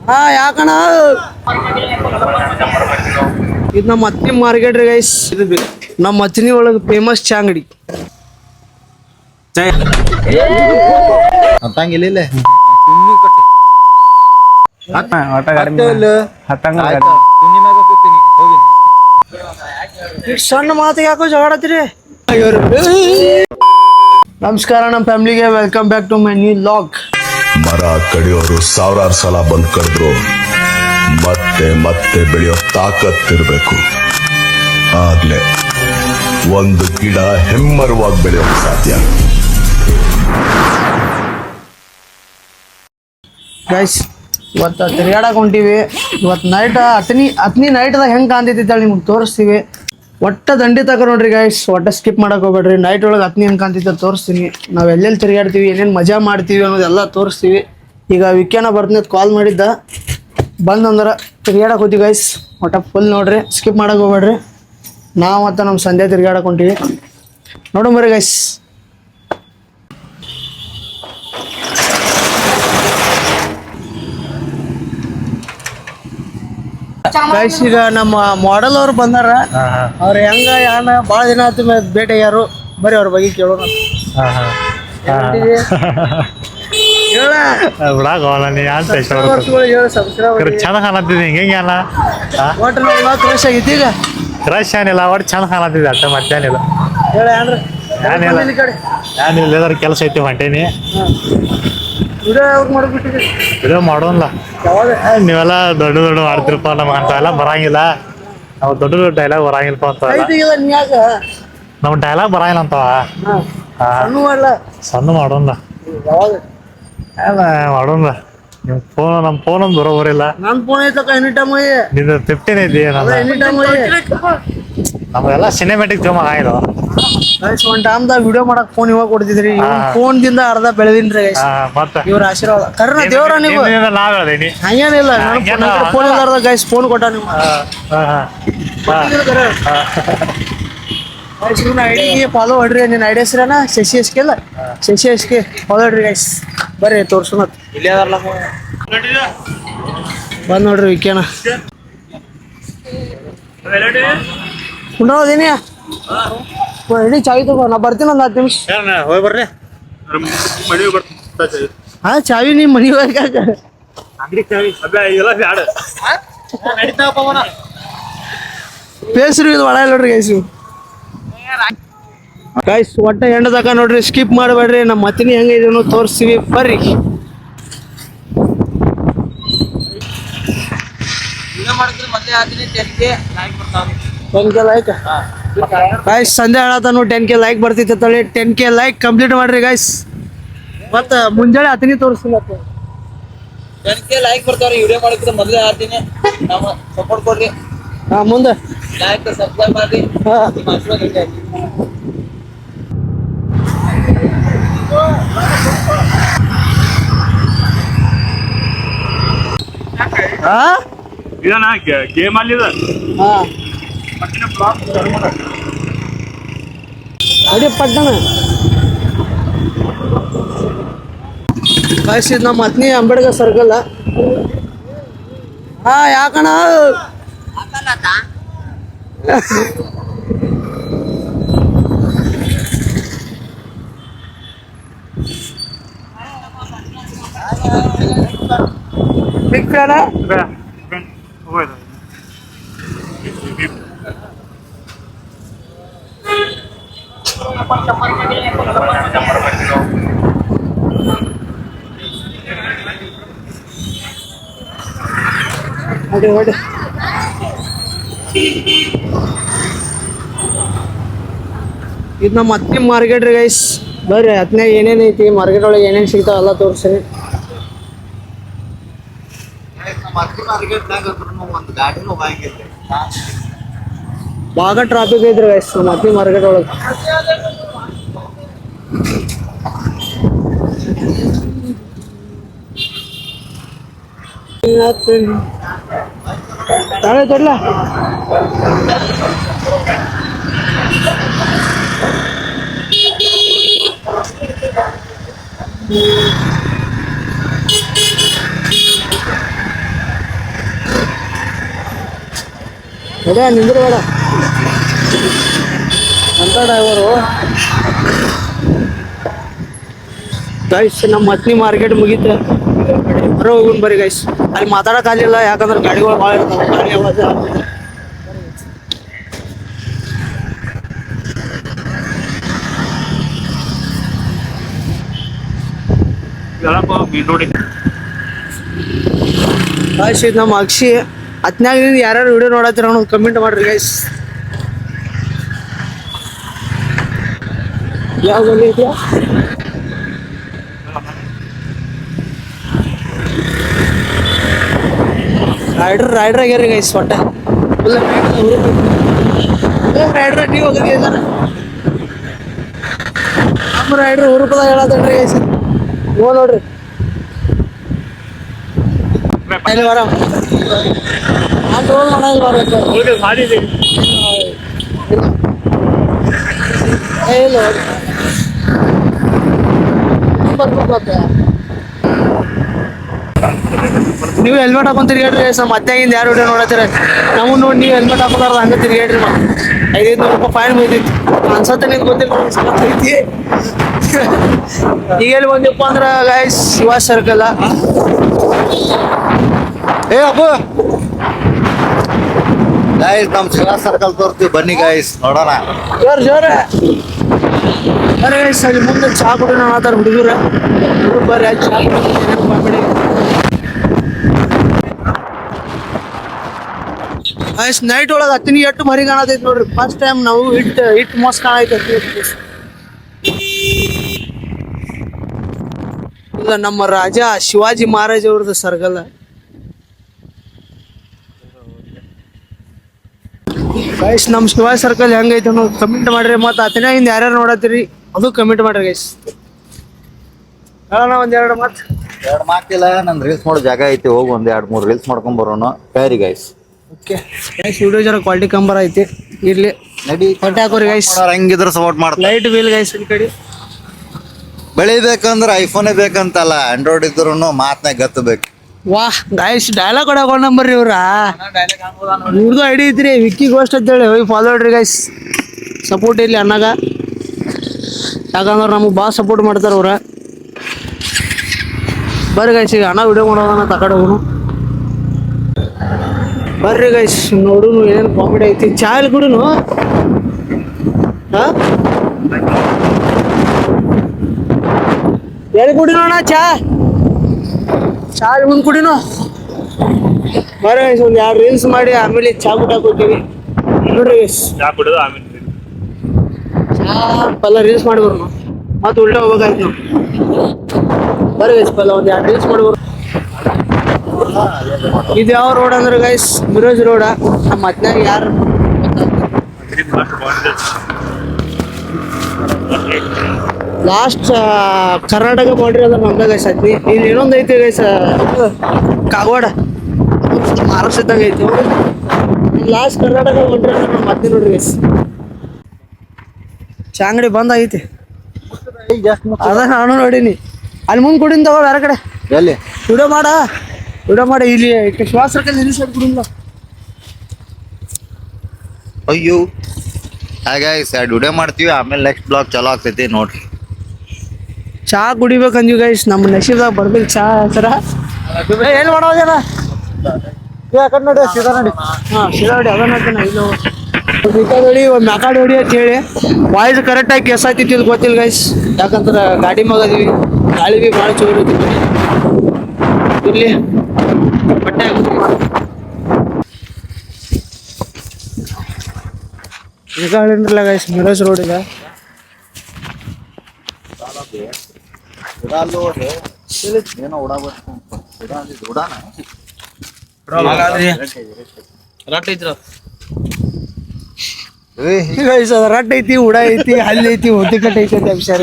ಹಾ ಯಾಕಣ ಇದು ನಮ್ಮ ಹತ್ನಿ ಮಾರ್ಕೆಟ್ ರೀ ಗೈಸ್. ಇದು ನಮ್ಮ ಹತ್ನಿ ಒಳಗೆ ಫೇಮಸ್ ಚಾ ಅಂಗಡಿ. ಸಣ್ಣ ಮಾತಿಗೆ ಯಾಕೋ ಜಗಾಡತ್ತೀರಿ. ನಮಸ್ಕಾರ ನಮ್ಮ ಫ್ಯಾಮಿಲಿಗೆ, welcome back to my new vlog. ಮರ ಕಡಿಯೋರು ಸಾವಿರಾರು ಸಲ ಬಂದ್ ಕಡಿದ್ರು ಮತ್ತೆ ಮತ್ತೆ ಬೆಳೆಯೋ ತಾಕತ್ತಿರ್ಬೇಕು. ಆಗ್ಲೇ ಒಂದು ಗಿಡ ಹೆಮ್ಮರವಾಗಿ ಬೆಳೆಯೋಕೆ ಸಾಧ್ಯ. ಗೈಸ್ ಇವತ್ತು ತಿರ್ಗಾಡಕ್ ಹೊಂಟಿವಿ. ಇವತ್ತು ನೈಟ್ ಹತ್ನಿ ನೈಟ್ದಾಗ ಹೆಂಗೆ ಕಾಣ್ತೈತಿ ನಿಮ್ಗೆ ತೋರಿಸ್ತೀವಿ. ಒಟ್ಟ ದಂಡಿ ತಕ ನೋಡ್ರಿ ಗೈಸ್, ಒಟ್ಟ ಸ್ಕಿಪ್ ಮಾಡಕ್ ಹೋಗ್ಬೇಡ್ರಿ. ನೈಟ್ ಒಳಗೆ ಹತ್ನಿ ಹೆಂಗೆ ಕಾಣ್ತೈತೆ ತೋರಿಸ್ತೀನಿ. ನಾವು ಎಲ್ಲೆಲ್ಲಿ ತಿರುಗಾಡ್ತೀವಿ, ಏನೇನು ಮಜಾ ಮಾಡ್ತೀವಿ ಅನ್ನೋದೆಲ್ಲ ತೋರಿಸ್ತೀವಿ. ಈಗ ವಿಕ್ಯಾನ ಬರ್ತೀನಿ ಅಂತ ಕಾಲ್ ಮಾಡಿದ್ದ, ಬಂದಂದ್ರೆ ತಿರ್ಗಾಡಕ್ ಹೋಗ್ತೀವಿ ಗೈಸ್. ಒಟ್ಟ ಫುಲ್ ನೋಡ್ರಿ, ಸ್ಕಿಪ್ ಮಾಡಕ್ ಹೋಗ್ಬೇಡ್ರಿ. ನಾವು ಮತ್ತು ನಮ್ಮ ಸಂಧ್ಯಾ ತಿರ್ಗಾಡಕ್ ಹೊಂಟಿವಿ, ನೋಡಂಬರ್ರಿ ಗೈಸ್. ಗೈಸ್ ಈಗ ನಮ್ಮ ಮಾಡೆಲ್ ಅವ್ರು ಬಂದಾರ. ಅವ್ರ ಹೆಂಗ ಯಾನ ಭಾಳ ದಿನ ಆಯ್ತು ಭೇಟಿ ಆಗ್ಯಾರು. ಬರ್ರಿ ಅವ್ರ ಬಗ್ಗೆ ಕೇಳೋಣ. ಚಂದ ಕಾಣತ್ತಿದ್ದೆ ಹಿಂಗೇನ ಕ್ರಶ್ ಆಗೈತಿ ಈಗ. ಕ್ರಶ್ ಏನಿಲ್ಲ, ಒಟ್ಟು ಚಂದ ಕಾಣತ್ತಿದ್ದೆ ಅಷ್ಟ ಮತ್ತೇನಿಲ್ಲ. ಏನಿಲ್ಲ ಕೆಲಸ ಐತಿ ಹೊಂಟೇನಿ. ವಿಡಿಯೋ ಮಾಡೋಲ್ಲ, ನೀವೆಲ್ಲ ದೊಡ್ಡ ದೊಡ್ಡ ಮಾಡ್ತಿರಪ್ಪ. ನಮ್ಗೆ ಅಂತ ಎಲ್ಲ ಬರಂಗಿಲ್ಲ. ನಾವು ದೊಡ್ಡ ದೊಡ್ಡ ಡೈಲಾಗ್ ಬರಂಗಿಲ್ಲಪ್ಪ ಅಂತ. ನಮ್ ಡೈಲಾಗ್ ಬರಂಗಿಲ್ಲ ಅಂತವ. ಸಣ್ಣ ಮಾಡೋಣ ಮಾಡೋಣ. ನಿಮ್ ಫೋನ್, ನಮ್ಮ ಫೋನ್ ಒಂದು ಬರೋಬರಿಲ್ಲ. ನನ್ನ ಫೋನ್ ಐತಕ್ಕ ಎನಿ ಟೈಮ್. ನಿಂದು 15 ಐತಿ. ನಮ್ಗೆಲ್ಲ ಸಿನಿಮ್ಯಾಟಿಕ್ ಜೋಮ್ ಆಗಿಲ್ಲ. ಒಂದ್ ಟೈಮ್ದಾಗ ವಿಡಿಯೋ ಮಾಡಕ್ ಫೋನ್ ಇವಾಗ ಕೊಡ್ತಿದ್ರಿ. ಫೋನ್ ದಿಂದ ಅರ್ಧ ಬೆಳೆದಿನ್ರಿ. ಮತ್ತೆ ಇವ್ರ ಆಶೀರ್ವಾದ ಕರ್ನ ದೇವ್ರ ನೀವು. ನಾವ್ ಹೇಳ್ದೀನಿ ಹಂಗೇನಿಲ್ಲ, ಫೋನ್ ಇಲ್ಲಾರ್ದ ಗೈಸ್ ಫೋನ್ ಕೊಟ್ಟ ನೀವು. ಐಡಿಗೆ ಫಾಲೋ ಹೊಡ್ರಿ. ನಿನ್ನ ಐಡಿ ಹೆಸರೇನ? ಶಶಿ ಎಸ್ ಕೆ ಅಲ್ಲ, ಶಶಿ ಎಸ್ ಕೆ ಫಾಲೋ ಹೊಡ್ರಿ ಗೈಸ್. ಬರ್ರಿ ತೋರ್ಸೋಣ. ಬಂದ್ ನೋಡ್ರಿ ವಿಕ್ಯಾನ ಕುಂಡ್ರೋದೇನಿ. ಇಡೀ ಚಾವಿ ತಗೋ, ನಾ ಬರ್ತೀನಿ ಒಂದು 10 ನಿಮಿಷ. ಹೋಗಿ ಬರ್ರಿ. ಹಾ ಚಾವಿ ನೀ ಮನಿ ಹೋಗಾಕ ಬೇಸ್ರಿ ಇದು ಒಳ ನೋಡ್ರಿ ಗೈಸು. ಗೈಸ್ ಒಟ್ಟ ಎಂಡ ತಕ ನೋಡ್ರಿ, ಸ್ಕಿಪ್ ಮಾಡಬೇಡ್ರಿ. ನಮ್ಮ ಮತ್ತಿನಿ ಹೆಂಗೆ ಇದನ್ನು ತೋರಿಸ್ತೀವಿ, ಬರ್ರಿ. ಗೈಸ್ ಸಂಧ್ಯಾ ಹೇಳತ್ತಾನು 10K ಲೈಕ್ ಬರ್ತಿತ್ತು ತಳಿ. 10K ಲೈಕ್ ಕಂಪ್ಲೀಟ್ ಮಾಡ್ರಿ ಗೈಸ್. ಮತ್ತೆ ಮುಂಜಾನೆ ಹತ್ತಿನಿ ತೋರಿಸ್ತೀನಿ. 10K like ಬರ್ತಾವ್ರಿ. ವಿಡಿಯೋ ಮಾಡಿದ್ರೆ ಮೊದಲೇ ಹೇಳ್ತೀನಿ, ನಮ್ಮ ಸಪೋರ್ಟ್ ಕೊಡ್ರಿ. ಹಾ ಮುಂದೆ ಲೈಕ್ ಸಬ್ಸ್ಕ್ರೈಬ್ ಮಾಡ್ರಿ. ಇದನ್ನ ಗೇಮ್ ಅಲ್ಲಿ ಅಡಿ ಪಟ್ಟಣ ಗೈಸ್. ಇದು ನಮ್ಮ ಹತ್ನಿ ಅಂಬೇಡ್ಕರ್ ಸರ್ಕಲ್. ಹಾ ಯಾಕಣ ಬಿಗ್ ಫ್ಯಾನ. ಹೊಡಿ ಹೊಡಿ. ಇದು ನಮ್ಮ ಹತ್ನಿ ಮಾರ್ಕೆಟ್ ರೀ ಗೈಸ್. ಬರ್ರಿ ಹತ್ನ್ಯಾಗ ಏನೇನು ಐತಿ, ಮಾರ್ಕೆಟ್ ಒಳಗೆ ಏನೇನು ಸಿಗ್ತಾವ ಎಲ್ಲ ತೋರಿಸ್ರಿ. ಭಾಳ ಟ್ರಾಫಿಕ್ ಐತ್ರಿ ಗೈಸ್ ನಮ್ಮ ಹತ್ನಿ ಮಾರ್ಕೆಟ್ ಒಳಗೆ. ತಾಳೆ ತೊಡ್ಲ ಅದೇ ನಿಂದ್ರು ಬೇಡ ಅಂತ ಡ್ರೈವರು ಗೈಸ್. ನಮ್ಮ ಮತ್ನಿ ಮಾರ್ಕೆಟ್ ಮುಗೀತ ಹೊರ ಹೋಗುನ್ ಬರ್ರಿ ಗೈಸ್. ಅಲ್ಲಿ ಮಾತಾಡಕ್ ಆಗಿಲ್ಲ ಯಾಕಂದ್ರೆ ಗಾಡಿಗಳು ಭಾಳ ಇರ್ತಾವೆ, ಗಾಡಿ ಆವಾಜ. ಗೈಸ್ ಇದು ನಮ್ಮ ಅಕ್ಷಿ. ಹತ್ನ್ಯಾಗ ಯಾರ್ಯಾರು ವಿಡಿಯೋ ನೋಡತ್ತೀರ ಅನ್ನೋದು ಕಮೆಂಟ್ ಮಾಡ್ರಿ ಗೈಸ್. ಯಾವ ಇದೆಯಾ ರೈಡರ್ ಆಗ್ಯಾರಿ ಗೈಸ್. ಒಟ್ಟ ರೈಡರ್ ನೀವು ಹೋಗಿದಾರ ನಮ್ಮ ರೈಡರ್ ಹುರುಪದಾಗ ಹೇಳತ್ತೇನ್ರಿ ಗೈಸ್. ನೋಡ್ರಿ ಅಲ್ಲಿ ಬರ ನಾನು ರೋಲ್ ಮಾಡಲ್ಲ ಇಲ್ಲ ನೀವು ಹೆಲ್ಮೆಟ್ ಹಾಕೊಂಡ್ ತಿರ್ಗಾಡ್ರಿ ಸರ್. ಮತ್ತಾಗಿಂದ ಯಾರು ವಿಡಿಯೋ ನೋಡತ್ತೀರ ನಾವು ನೋಡಿ ನೀವು ಹೆಲ್ಮೆಟ್ ಹಾಕೋದಾರ್ದ ಹಂಗೆ ತಿರ್ಗಾಡ್ರಿ. 500 ರೂಪಾಯಿ ಫೈನ್ ಬೈದಿತ್ತು ಅನ್ಸತ್ತೆ. ನಿಂಗೆ ಗೊತ್ತಿಲ್ಲ ಐತಿ. ಈಗ ಎಲ್ಲಿ ಬಂದಿಪ್ಪ ಅಂದ್ರ ಗೈಸ್ ಶಿವ ಸರ್ಕಲ್. ಏ ಅಪ್ಪು ಗೈಸ್ ನಮ್ ಶಿವ ಸರ್ಕಲ್ ತೋರ್ತೀವಿ ಬನ್ನಿ ಗೈಸ್ ನೋಡೋಣ. ಜೋರ ಅರೆ ಗೈಸ್ ಅಲ್ಲಿ ಮುಂದೆ ಚಾ ಕುಡಿಯೋಣ ಆತಾರ ಹುಡುಗರ ಬರ್ರಿ. ಅಲ್ಲಿ ಚಾ ಕುಡಿಯೋಣ ಗೈಸ್. ನೈಟ್ ಒಳಗೆ ಹತ್ತಿನಿ ಎಷ್ಟು ಮರಿ ಕಾಣತೈತಿ ನೋಡ್ರಿ. ಫಸ್ಟ್ ಟೈಮ್ ನಾವು ಹಿಟ್ ಮೋಸ್ ಕಾಣತೈತಿ. ಇಲ್ಲ ನಮ್ಮ ರಾಜ ಶಿವಾಜಿ ಮಹಾರಾಜ್ ಅವ್ರದ್ದು ಸರ್ಕಲ್. ಗೈಸ್ ನಮ್ಮ ಶಿವಾಜಿ ಸರ್ಕಲ್ ಹೆಂಗೈತೆ ಅನ್ನೋದು ಕಮೆಂಟ್ ಮಾಡ್ರಿ. ಮತ್ತು ಹತ್ತಿನಾಗಿಂದ ಯಾರ್ಯಾರು ನೋಡತ್ತೀರಿ ಅದು ಕಮೆಂಟ್ ಮಾಡ್ರಿ ಗೈಸ್. ಹೇಳೋಣ ಒಂದೆರಡು ಮಾತು. ಎರಡು ಮಾತಿಲ್ಲ, ನನ್ ರೀಲ್ಸ್ ಮಾಡೋ ಜಾಗ ಐತಿ, ಹೋಗಿ ಒಂದ್ 2-3 ರೀಲ್ಸ್ ಮಾಡ್ಕೊಂಡ್ ಬರೋಣ. ಪ್ಯಾರಿ ಗೈಸ್. ಓಕೆ ಗೈಸ್ ವಿಡಿಯೋ ಜರ ಕ್ವಾಲಿಟಿ ಕಂಬರ್ ಐತಿ. ಇರ್ಲಿ ನಡಿ ಹೊಟ್ಟೆ ಹಾಕೋರಿ ಗೈಸ್. ಹಂಗಿದ್ರೆ ಸಪೋರ್ಟ್ ಮಾಡ್ತಾರೆ. ಲೈಟ್ ವೀಲ್ ಗೈಸ್ ಈ ಕಡೆ. ಬೆಳಿಬೇಕಂದ್ರೆ ಐಫೋನೇ ಬೇಕಂತಲ್ಲ, ಆಂಡ್ರಾಯ್ಡ್ ಇದ್ರು ಮಾತ್ನಾಗ ಗತ್ತಬೇಕು. ವಾಹ್ ಗೈಸ್ ಡೈಲಾಗ್ ಕೊಡೋಣ ನಂಬರ್ರಿ ಇವ್ರ. ಇವ್ರದ್ದು ಐಡಿ ಐತ್ರಿ ವಿಕ್ಕಿ ಗೋಸ್ಟ್ ಅಂತೇಳಿ ಹೋಗಿ ಫಾಲೋ ಮಾಡ್ರಿ ಗೈಸ್. ಸಪೋರ್ಟ್ ಇರ್ಲಿ ಅಣ್ಣಗ, ಯಾಕಂದ್ರೆ ನಮಗೆ ಭಾಳ ಸಪೋರ್ಟ್ ಮಾಡ್ತಾರೆ ಅವ್ರ. ಬರ್ರಿ ಗೈಸ್ ಈಗ ಅಣ್ಣ ವಿಡಿಯೋ ಮಾಡೋದನ್ನ ತಕಡೆ ಹೋಗೋಣ. ಬರ್ರಿ ಗೈಸ್ ನೋಡುನು ಏನೇನು ಕಾಮಿಡಿ ಐತಿ. ಚಾ ಇಲ್ಲಿ ಕುಡಿನು ಎಲ್ಲಿ ಕುಡಿನು ಅಣ್ಣ ಚಾ ಇಲ್ಲಿ ಮುಂದೆ ಕುಡಿನು. ಬರ್ರಿ ಗೈಸ್ ಒಂದು 2 ರೀಲ್ಸ್ ಮಾಡಿ ಆಮೇಲೆ ಚಾ ಕುಟಾಕ್ ಹೋಗ್ತೀವಿ ನೋಡ್ರಿ ಗೈಸ್. ಚಾ ಪಲ್ಲ ರೀಲ್ಸ್ ಮಾಡಿ ಬರೋಣ ಮತ್ತೆ ಉಲ್ಟಾ ಹೋಗ್ಬೇಕಾಯ್ತು ನಾವು. ಬರ್ರಿ ಗೈಸ್ ಪಲ್ಲ ಒಂದು 2 ರೀಲ್ಸ್ ಮಾಡಿ ಬರೋಣ. ಇದು ಯಾವ ರೋಡ್ ಅಂದ್ರೆ ಗೈಸ್ ಮಿರೋಜ್ ರೋಡ. ನಮ್ಮ ಹತ್ನಾಗ ಯಾರು ಲಾಸ್ಟ್ ಕರ್ನಾಟಕ ಬೌಂಡ್ರಿ ಅಂದ್ರೆ ನಮ್ದ ಗೈಸ್ ಹತ್ನಿ. ಇಲ್ಲಿ ಇನ್ನೊಂದು ಐತಿ ಗೈಸ್ ಕಾಗವಾಡ ಮಹಾರಾಷ್ಟ್ರ ಇದ್ದಂಗೆ ಐತಿ. ಲಾಸ್ಟ್ ಕರ್ನಾಟಕ ಬೌಂಡ್ರಿ ಅಂದ್ರೆ ನಮ್ಮ ಹತ್ನಿ ನೋಡ್ರಿ ಗೈಸ್. ಚಾ ಅಂಗಡಿ ಬಂದ್ ಆಗೈತಿ ಅದ ನಾನು ನೋಡೀನಿ. ಅಲ್ಲಿ ಮುಂದೆ ಕುಡಿನ್ ತಗೋ ಬೇರೆ ಕಡೆ ಎಲ್ಲಿ ವಿಡಿಯೋ ಮಾಡಿ ಇಲ್ಲಿ ಶ್ವಾಸ ಸರ್ಕಲ್ ಇಲ್ಲಿ ಸೈಡ್ ಕುಡಿಲ್ಲ. ಅಯ್ಯೋ ಗೈಸ್ 2 ವಿಡಿಯೋ ಮಾಡ್ತೀವಿ, ಆಮೇಲೆ ನೆಕ್ಸ್ಟ್ ಬ್ಲಾಗ್ ಚಲೋ ಆಗ್ತೈತಿ ನೋಡ್ರಿ. ಚಾ ಕುಡಿಬೇಕಂದ್ವಿ ಗೈಸ್. ನಮ್ಮ ನಶೀಬ್ದಾಗ ಬರ್ಬೇಕು ಚಾ ಸರ. ಏನು ಮಾಡೋದೇನ ನೋಡಿ ಸೀದಾ ನೋಡಿ. ಹಾಂ ಸೀದಾ ಹೊಡಿ ಅದನ್ನ ಇಲ್ಲೋ ನೋಡಿ ಒಂದು ಮ್ಯಾಕಾಡ್ ಹೊಡಿ ಅಂತ ಹೇಳಿ ವಾಯ್ಸ್ ಕರೆಕ್ಟಾಗಿ ಕೆಸ್ ಆಯ್ತಿತ್ತು ಇಲ್ಲಿ ಗೊತ್ತಿಲ್ಲ ಗೈಸ್. ಯಾಕಂದ್ರೆ ಗಾಡಿ ಮಗದೀವಿ, ಗಾಳಿ ಭೀ ಭಾಳ ಚೋರ್ ಐತಿ. ಇಲ್ಲಿ ಬಟ್ಟೆ ಈಗ ಹೇಳಿದ್ರಲ್ಲ ಗೈಸ್ ಮಿರೋಜ್ ರೋಡ್ ಇದೆ. ಏನೋ ಉಡಾಬೇಕು ಗೈಸ್ ಅದ ರಟ್ ಐತಿ, ಉಡ ಐತಿ, ಹಲ್ಲಿ ಐತಿ, ಹೊತ್ತಿ ಕಟ್ ಐತಿ ಅಂತ ಅಭಿಷಾರ.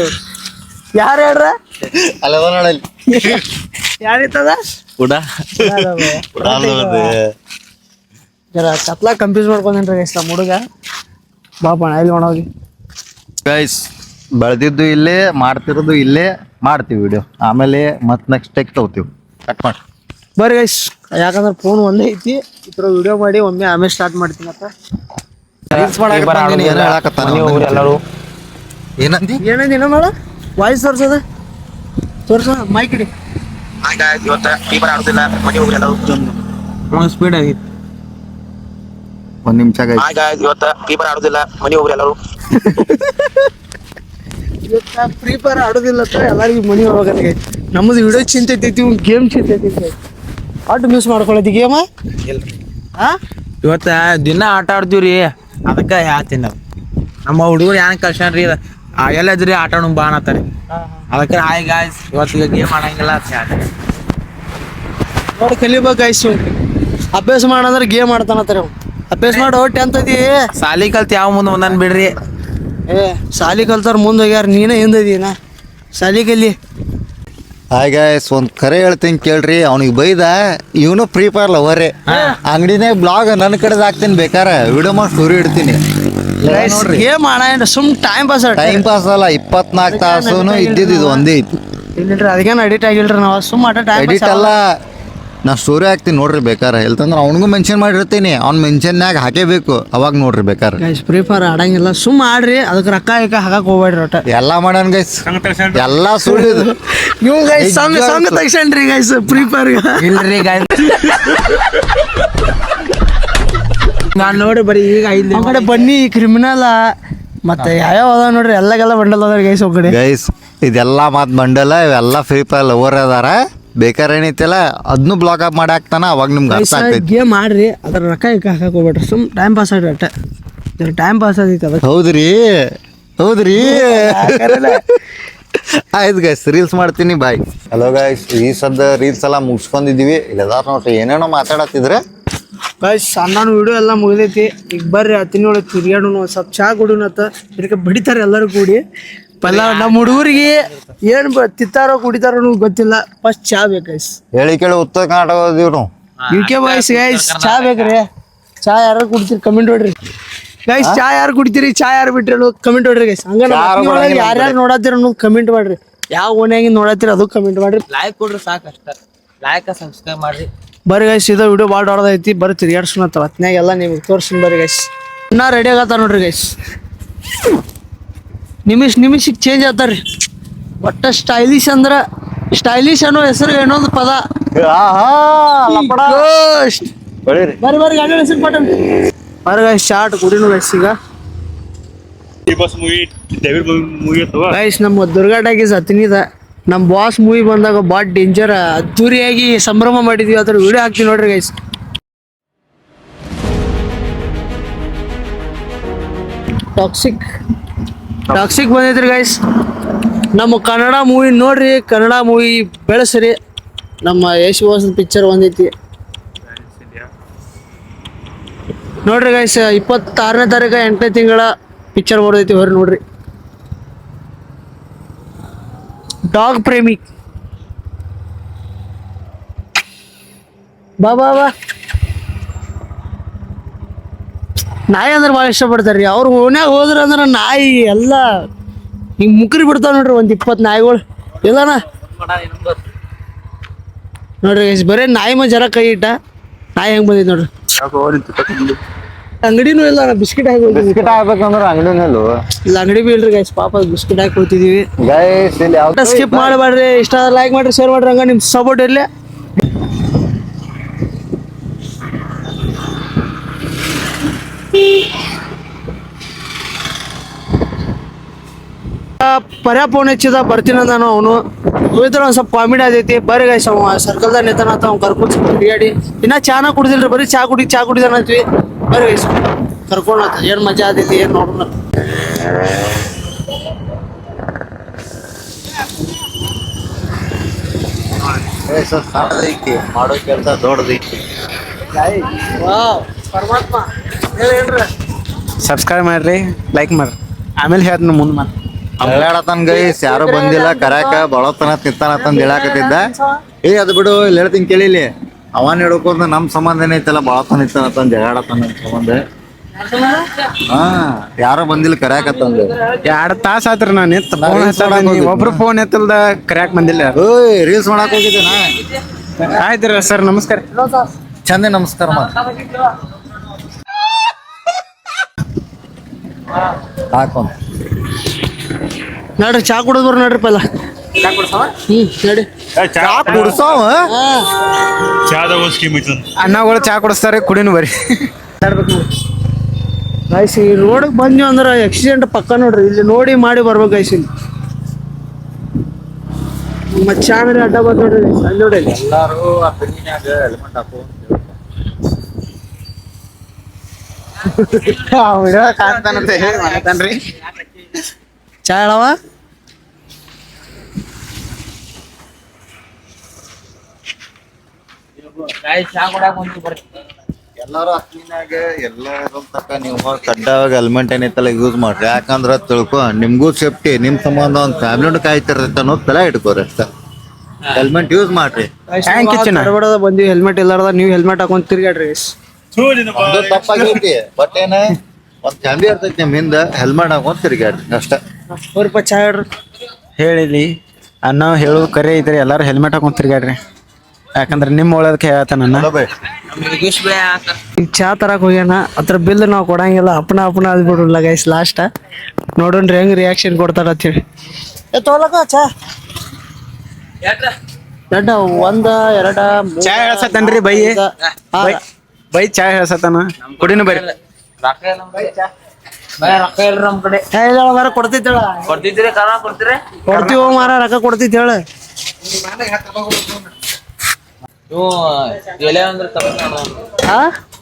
ಯಾರು ಹೇಳ್ರ ಅಲ್ಲ ನೋಡಲ್ಲಿ ಯಾರಿತ್ತದ ಜರ ಕತ್ಲಾಗ ಕನ್ಫ್ಯೂಸ್ ಮಾಡ್ಕೊಂಡ್ರಿ ಗೈಸ್ ನಮ್ಮ ಹುಡುಗ. ಬಾಪಣ ಇಲ್ಲಿ ಮಾಡೋಗಿ ಗೈಸ್ ಬೆಳೆದಿದ್ದು ಇಲ್ಲೇ, ಮಾಡ್ತಿರೋದು ಇಲ್ಲೇ, ಮಾಡ್ತೀವಿ ವಿಡಿಯೋ. ಆಮೇಲೆ ಮತ್ತೆ ನೆಕ್ಸ್ಟ್ ಟೇಕ್ ತಗೋತೀವಿ. ಕಟ್ ಮಾಡಿ. ಬರ್ರಿ ಗೈಸ್, ಯಾಕಂದ್ರೆ ಫೋನ್ ಒಂದೇ ಐತಿ. ಈ ಥರ ವಿಡಿಯೋ ಮಾಡಿ ಒಮ್ಮೆ ಆಮೇಲೆ ಸ್ಟಾರ್ಟ್ ಮಾಡ್ತೀನಿ ಅಂತ. ಎಲ್ಲರೂ ಏನಂದಿ ಏನೋ ನೋಡ ವಾಯ್ಸ್ ತೋರ್ಸ ಮೈಕ್ ಇಡಿ. ಸ್ಪೀಡ್ ಆಗಿ ಒಂದ್ ನಿಮಿಷ ಫ್ರೀ ಫೈರ್ ಆಡೋದಿಲ್ಲ ಅಂತ ಎಲ್ಲರಿಗೂ ಮನಿ ಹೋಗೋದಾಗೈತಿ. ನಮ್ಮದು ವಿಡಿಯೋ ಚಿಂತೆ ಐತಿ, ಗೇಮ್ ಚಿಂತೆ ಐತಿ. ಆಟ ಮಿಸ್ ಮಾಡ್ಕೊಳತಿ ಗೇಮ. ಇವತ್ತ ದಿನ ಆಟ ಆಡ್ತೀವ್ರಿ, ಅದಕ್ಕ ಹೇಳ್ತೀನಿ ನಾವು. ನಮ್ಮ ಹುಡುಗರು ಏನ್ ಕಳ್ಸ್ಯಾನ್ರಿ ಎಲ್ಲದ್ರಿ ಆಟ ಆಡೋಣ ಬಾ ಅನ್ನತ್ತಾರೆ. ಅದಕ್ಕೆ ಹಾಯ್ ಗಾಯ್ಸ್, ಇವತ್ತಿಗೆ ಗೇಮ್ ಆಡಂಗಿಲ್ಲ ಅಂತ ಹೇಳ್ತಾರೆ. ನೋಡಿ ಕಲಿಬೇಕು ಗೈಸ್, ಅಭ್ಯಾಸ ಮಾಡಂದ್ರೆ ಗೇಮ್ ಆಡ್ತಾನತ್ತಾರೆ ಅವ್ನು. ಅಭ್ಯಾಸ ಮಾಡೋ 10th ಅದಿ. ಸಾಲಿ ಕಲ್ತ್ ಯಾವ ಮುಂದೆ ಒಂದನ್ ಬಿಡ್ರಿ. ಸಾಲಿ ಕಲ್ತಾರ ಮುಂದೆ ಹೋಗ್ಯಾರ, ನೀನೇ ಹಿಂದದೀನ ಸಾಲಿ ಕಲಿ. ಹಾಯ್ ಗೈಸ್, ಒಂದ್ ಕರೆ ಹೇಳ್ತೀನಿ ಕೇಳ್ರಿ. ಅವ್ನಿಗೆ ಬೈದ ಇವನು ಫ್ರೀ ಫೈರ್ ಲವರೇ. ಅಂಗಡಿನೇ ಬ್ಲಾಗ್ ನನ್ನ ಕಡೆದ ಹಾಕ್ತೀನಿ, ಬೇಕಾರೆ ವಿಡಿಯೋ ಮಾಡಿ ಸ್ಟೋರಿ ಇಡ್ತೀನಿ. ನೋಡ್ರಿ ಗೇಮ್ ಆಡ ಸುಮ್ ಟೈಮ್ ಪಾಸ್. ಟೈಮ್ ಪಾಸ್ ಅಲ್ಲ, 24 ತಾಸೂನು ಇದ್ದಿದ್ದು ಇದು ಒಂದೇ ಐತಿ. ಇಲ್ರಿ ಅದಕ್ಕೇನು ಎಡಿಟ್ ಆಗಿಲ್ರಿ, ನಾವು ಸುಮ್ ಆಟ ಟೈಮ್ ಎಡಿಟ್ ಅಲ್ಲ, ನಾ ಸ್ಟೋರಿ ಹಾಕ್ತೀನಿ ನೋಡ್ರಿ ಬೇಕಾರೆ. ಹೇಳ್ತಂದ್ರೆ ಅವ್ನಿಗೂ ಮೆನ್ಷನ್ ಮಾಡಿರ್ತೀನಿ, ಅವ್ನ ಮೆನ್ಷನ್ಯಾಗ ಹಾಕೇಬೇಕು, ಅವಾಗ ನೋಡ್ರಿ ಬೇಕಾರೆ. ಗೈಸ್ ಫ್ರೀ ಫೈರ್ ಆಡಂಗಿಲ್ಲ, ಸುಮ್ ಆಡ್ರಿ. ಅದಕ್ಕೆ ರೊಕ್ಕ ಹಾಕಕ್ ಹೋಗ್ಬೇಡ್ರಿ ಒಟ್ಟ. ಎಲ್ಲಾ ಮಾಡ್ಯಾನ ಗೈಸ್, ಎಲ್ಲಾ ಸುಳ್ಳಿದು. ನೀವು ಗೈಸ್ ಸಂಘ ತೆಗ್ಸನ್ರಿ ಗೈಸ್ ಫ್ರೀ ಫೈರ್. ಇಲ್ರಿ ಗಾಯ್ಸ್, ನಾನ್ ನೋಡಿ ಬರೀ ಈಗ ಆ ಕಡೆ ಬನ್ನಿ ಕ್ರಿಮಿನಲ್ ಮತ್ತೆ ಯಾವ್ಯಾವ ಅದ ನೋಡ್ರಿ, ಎಲ್ಲಗೆಲ್ಲ ಬಂಡಲ್ ಅದಾರ ಗೈಸ್. ಒಬ್ಬ ಕಡೆ ಗೈಸ್ ಇದೆಲ್ಲ ಮಾತ್ ಬಂಡಲ್ಲ, ಇವೆಲ್ಲ ಫ್ರೀ ಫೈರ್ ಲವರ್ ಅದಾರ. ಬೇಕಾರೆ ಏನೈತಿಲ್ಲ ಅದನ್ನು ಬ್ಲಾಕ್ ಅಪ್ ಮಾಡಿ ಹಾಕ್ತಾನ, ಅವಾಗ ನಿಮ್ಗೆ ಅರ್ಥ ಆಗ್ತೈತಿ. ಗೇಮ್ ಆಡ್ರಿ, ಅದ್ರ ರೊಕ್ಕ ಹಾಕಕ್ ಹೋಗ್ಬೇಡ್ರಿ. ಸುಮ್ ಟೈಮ್ ಪಾಸ್ ಆಡ್ರಿ ಅಟ್ಟ, ಟೈಮ್ ಪಾಸ್ ಆಗೈತಿ ಅದಕ್ಕೆ. ಹೌದ್ರಿ ಆಯ್ತು ಗೈಸ್, ರೀಲ್ಸ್ ಮಾಡ್ತೀನಿ, ಬಾಯ್. ಹಲೋ ಗೈಸ್, ಈ ಸದ್ದ ರೀಲ್ಸ್ ಎಲ್ಲ ಮುಗಿಸ್ಕೊಂಡಿದೀವಿ. ಇಲ್ಲದಾರ ನೋಡ್ರಿ ಏನೇನೋ ಮಾತಾಡತ್ತಿದ್ರೆ. ಗೈಸ್ ಸಣ್ಣ ವಿಡಿಯೋ ಎಲ್ಲ ಮುಗಿದೈತಿ. ಈಗ ಬರ್ರಿ ಹತ್ತಿನೊಳಗೆ ತಿರ್ಗಾಡೋಣ, ಒಂದು ಸ್ವಲ್ಪ ಚಾ ಕುಡಿಯೋಣತ್ತ. ಇದಕ್ಕೆ ಬಡಿತಾರೆ ಎಲ್ಲರೂ ಕೂಡಿ. ಪಲ್ಲ ನಮ್ಮ ಹುಡುಗರಿಗೆ ಏನು ತಿತ್ತಾರೋ ಕುಡಿತಾರೋ ಗೊತ್ತಿಲ್ಲ, ಫಸ್ಟ್ ಚಾ ಬೇಕು ಗೈಸ್. ಹೇಳಿ ಕೇಳಿ ಉತ್ತರ ಕರ್ನಾಟಕ ಹೋದಿವ್ ನಾವು. UK ಬಾಯ್ಸ್ ಗೈಸ್, ಚಾ ಬೇಕ್ರಿ. ಚಾ ಯಾರು ಕುಡಿತೀರಿ ಕಮೆಂಟ್ ಹೊಡ್ರಿ ಗೈಸ್. ಚಾ ಯಾರು ಕುಡಿತೀರಿ, ಚಾ ಯಾರು ಬಿಟ್ರಿ ಕಮೆಂಟ್ ಹೊಡ್ರಿ ಗೈಸ್. ಹಂಗ ಯಾರ್ಯಾರು ನೋಡತ್ತೀರ ಅನ್ನೋದು ಕಮೆಂಟ್ ಮಾಡ್ರಿ. ಯಾವ ಓಣ್ಯಾಗಿಂದ ನೋಡತ್ತೀರ ಅದು ಕಮೆಂಟ್ ಮಾಡ್ರಿ. ಲೈಕ್ ಕೊಡ್ರಿ ಸಾಕಷ್ಟ, ಲೈಕ್ ಸಬ್ಸ್ಕ್ರೈಬ್ ಮಾಡ್ರಿ. ಬರ್ರಿ ಗೈಸ್, ಇದು ವಿಡಿಯೋ ಭಾಳ ದೊಡ್ಡದೈತಿ. ಬರ್ರಿ ತಿರ್ಗಾಡ್ಸೋಣ ಹೊತ್ನ್ಯಾಗ ಎಲ್ಲ ನಿಮ್ಗೆ ತೋರ್ಸಿನ. ಬರ್ರಿ ಗೈಸ್, ಇನ್ನೂ ರೆಡಿ ಆಗತ್ತ ನೋಡ್ರಿ ಗೈಸ್. ನಿಮಿಷಕ್ಕೆ ಚೇಂಜ್ ಆಗ್ತಾರ್ರಿ. ಒಟ್ಟ ಸ್ಟೈಲಿಶ್ ಅಂದ್ರ ಸ್ಟೈಲಿಶ್ ಅನ್ನೋ ಹೆಸರು ಇನ್ನೊಂದು ಪದ. ಬರ್ರಿ ಗಾಡಿ ಹೆಸರು ಪಟನ್. ಬರ್ರಿ ಗೈಸ್, ಶಾರ್ಟ್ ಕುಡಿನು ಗೈಸ್. ಈಗ ಗೈಸ್ ನಮ್ಮ ದುರ್ಗಾ ಟಾಕೀಸ್ ಹತ್ತಿನಿದ ನಮ್ಮ ಬಾಸ್ ಮೂವಿ ಬಂದಾಗ ಭಾಳ ಡೇಂಜರ್ ಅದ್ದೂರಿಯಾಗಿ ಸಂಭ್ರಮ ಮಾಡಿದ್ವಿ. ಅದ್ರ ವಿಡಿಯೋ ಹಾಕ್ತೀವಿ ನೋಡ್ರಿ ಗೈಸ್. Toxic ಬಂದೈತ್ರಿ guys. ನಮ್ಮ ಕನ್ನಡ ಮೂವಿ ನೋಡ್ರಿ, ಕನ್ನಡ ಮೂವಿ ಬೆಳೆಸ್ರಿ. ನಮ್ಮ ಯಶ್ ಬಾಸ್ ಪಿಕ್ಚರ್ ಬಂದೈತಿ ನೋಡ್ರಿ ಗೈಸ್. 26ನೇ ತಾರೀಕು 8ನೇ ತಿಂಗಳ ಪಿಕ್ಚರ್ ಬರ್ತೈತಿ, ಹೊರ ನೋಡ್ರಿ. ಡಾಗ್ ಪ್ರೇಮಿ ಬಾ ನಾಯಿ ಅಂದ್ರೆ ಭಾಳ ಇಷ್ಟಪಡ್ತಾರ್ರಿ ಅವ್ರು. ಓನ್ಯಾಗ ಹೋದ್ರ ಅಂದ್ರೆ ನಾಯಿ ಎಲ್ಲ ಹಿಂಗೆ ಮುಕ್ರಿ ಬಿಡ್ತಾವ ನೋಡ್ರಿ, ಒಂದು 20 ನಾಯಿಗಳು ಇಲ್ಲಣ್ಣ. ನೋಡ್ರಿ ಗೈಸ್, ಬರೀ ನಾಯಿ ಜರ ಕೈ ಇಟ್ಟ ನಾಯಿ ಹೆಂಗೆ ಬಂದೈತಿ ನೋಡ್ರಿ. ಅಂಗಡಿನೂ ಇಲ್ಲ ಅಣ್ಣ, ಬಿಸ್ಕಿಟ್ ಹಾಕಿ ಬಿಸ್ಕಿಟ್ ಹಾಕ್ಬೇಕಂದ್ರೆ ಅಂಗಡಿನೂ ಇಲ್ಲ, ಅಂಗಡಿ ಬಿ ಇಲ್ರಿ ಗೈಸ್. ಪಾಪ ಬಿಸ್ಕಿಟ್ ಹಾಕಿ ಹೋಗ್ತಿದೀವಿ ಗೈಸ್. ಇಲ್ಲಿ ಯಾವ ಸ್ಕಿಪ್ ಮಾಡಬೇಡ್ರಿ, ಇಷ್ಟ ಲೈಕ್ ಮಾಡ್ರಿ, ಶೇರ್ ಮಾಡ್ರಿ, ಹಂಗ ನಿಮ್ ಸಪೋರ್ಟ್ ಇರ್ಲಿ. ಪರ್ಯಾ ಫೋನ್ ಹಚ್ಚಿದ ಬರ್ತೀನಿ ನಾನು. ಅವನು ಹೋಯ್ತಾರ ಒಂದ್ ಸ್ವಲ್ಪ ಕಾಮಿಡಿ ಆದೈತಿ. ಬರ್ರಿ ಗೈಸ್, ಅವ ಸರ್ಕಲ್ದಾಗ ನಿಂತಾನಂತ ಅವ್ನು ಕರ್ಕೊಂಡು ತಿರುಗಾಡಿ. ಇನ್ನ ಚಾನ ಕುಡಿದಿಲ್ರಿ, ಬರೀ ಚಾ ಕುಡಿದಾನಂತೀವಿ. ಬರ್ರಿ ಗೈಸ್, ಕರ್ಕೊಂಡು ಏನ್ ಮಜಾ ಆದೈತಿ ಏನ್ ನೋಡೋಣ. ಸಣ್ಣದೈತಿ, ಮಾಡೋ ಕೆಲಸ ದೊಡ್ಡದೈತಿ. ಪರಮಾತ್ಮ ಹೇಳ್ರಿ, ಸಬ್ಸ್ಕ್ರೈಬ್ ಮಾಡ್ರಿ, ಲೈಕ್ ಮಾಡ್ರಿ, ಆಮೇಲೆ ಹೇಳ್ತೀನಿ ಮುಂದೆ ಮತ್ತೆ. ಹೇಳತನ್ ಗೈಸ್, ಯಾರು ಬಂದಿಲ್ಲ ಕರ್ಯಾಕ, ಬಳತನ ತಿಂತಾನಂತ ಹೇಳಾಕತ್ತಿದ್ದ. ಅದು ಬಿಡು, ಇಲ್ಲಿ ಹೇಳ್ತೀನಿ ಕೇಳಿಲಿ. ಅವನ್ ಹೇಳ್ಕೊಂಡ್ ನಮ್ ಸಂಬಂಧ ಏನೈತಲ್ಲ, ಬಳತನ ಇತ್ತಾನಂತ ಜಗಾಡತನ ನಮ್ ಸಂಬಂಧ. ಯಾರು ಬಂದಿಲ್ಲ ಕರ್ಯಾಕತ್ತಂದ. 2 ತಾಸ ಆತ್ರಿ ನಾನು ಒಬ್ರು ಫೋನ್ ಎತ್ತಲ್ದ ಕರ್ಯಾಕ್ ಬಂದಿಲ್ಲ. ರೀಲ್ಸ್ ಮಾಡಕ್ ಹೋಗಿದ್ದೇನಾ. ಆಯ್ತು ಸರ್ ನಮಸ್ಕಾರ. ಚಂದ ನಮಸ್ಕಾರ ಹಾಕೊಂಡ್ ನಡ್ರಿ ಚಾ ಕುಡಿದ್ ಬರ್ರಿ ನಡ್ರಿ ಪಲ್ಲ. ನಡಿ ಕುಡ್ಸವ ಅನ್ನಗಳು ಚಾ ಕೊಡಿಸ್ತಾರೆ ಕುಡಿನು ಬರ್ರಿ. ಗೈಸ್ ಈ ರೋಡಿಗೆ ಬಂದ್ವಿ ಅಂದ್ರೆ ಆಕ್ಸಿಡೆಂಟ್ ಪಕ್ಕ ನೋಡ್ರಿ. ಇಲ್ಲಿ ನೋಡಿ ಮಾಡಿ ಬರ್ಬೇಕು ಗೈಸ್. ಇಲ್ಲಿ ಮತ್ತೆ ಚಾ ಅಂದ್ರೆ ಅಡ್ಡ ಬಂದ್ ನೋಡ್ರಿ ಅಲ್ಲಿ ನೋಡಿ. ಎಲ್ಲಾರು ಹೆಲ್ಮೆಟ್ ಹಾಕೋ ಕಾಣ್ತಾನಂತೆ ಮಾಡ್ತಾನ್ರಿ. ಚಾ ಹೇಳವ. ಎಲ್ಲಾರು ಹತ್ತಿನಾಗ ಎಲ್ಲ ತಕ್ಕ ನೀವು ಕಡ್ಡಾಗ ಹೆಲ್ಮೆಟ್ ಏನೈತಲ್ಲ ಯೂಸ್ ಮಾಡ್ರಿ. ಯಾಕಂದ್ರ ತಿಳ್ಕೊ ನಿಮ್ಗೂ ಸೇಫ್ಟಿ, ನಿಮ್ ಸಂಬಂಧ ಒಂದ್ ಫ್ಯಾಮಿಲಿ ಕಾಯ್ತಿರ್ತೈತೆ ಅನ್ನೋದು ತಲೆ ಇಟ್ಕೋರಿ ಅಷ್ಟ. ಹೆಲ್ಮೆಟ್ ಯೂಸ್ ಮಾಡ್ರಿ. ತಡಬಡದ ಬಂದಿವಿ ಹೆಲ್ಮೆಟ್ ಇಲ್ಲಾರ್ದ ನೀವು ಹೆಲ್ಮೆಟ್ ಹಾಕೊಂಡ್ ತಿರ್ಗಾಡ್ರಿ ಗೈಸ್. ಅದು ತಪ್ಪಾಗೈತಿ ಬಟ್ ಏನ ಒಂದ್ ಫ್ಯಾಮಿಲಿ ಇರ್ತೈತಿ ನಿಮ್ ಹಿಂದ, ಹೆಲ್ಮೆಟ್ ಹಾಕೊಂಡ್ ತಿರ್ಗಾಡ್ರಿ ಅಷ್ಟ. ಅವ್ರಪ್ಪ ಚಾ ಹೇಳ್ರಿ. ಹೇಳಿಲಿ ಅನ್ನ ಹೇಳು ಕರೆ ಐತ್ರಿ. ಎಲ್ಲಾರು ಹೆಲ್ಮೆಟ್ ಹಾಕೊಂಡ್ ತಿರ್ಗಾಡ್ರಿ. ಯಾಕಂದ್ರೆ ನಿಮ್ಮ ಒಳದಕ್ಕೆ ಹೇಳ್ತಾನ ನನ್ನ. ಈಗ ಚಾ ತರಕ್ ಹೋಗ್ಯಾನ. ಅದ್ರ ಬಿಲ್ ನಾವು ಕೊಡಂಗಿಲ್ಲ. ಅಪ್ಪನ ಅದ್ಬಿಡ್ರಲ್ಲ ಗೈಸ್. ಲಾಸ್ಟ್ ನೋಡೋಣ್ರಿ ಹೆಂಗ್ ರಿಯಾಕ್ಷನ್ ಕೊಡ್ತಾರ ಅಂತ ಹೇಳಿ. ತೋಲಕ ಚಾ ಎರಡ ಒಂದ ಎರಡ ಚಾ ಹೇಳ್ಸತ್ತನ್ರಿ ಬೈ. ಬೈ ಚಾ ಹೇಳ್ಸತ್ತಾನ ಕುಡಿನು ಬರ್ರಿ. ಕೊಡ್ತೀವ ಮಾರ ರೊಕ್ಕ ಕೊಡ್ತಿತ್ ಹೇಳ.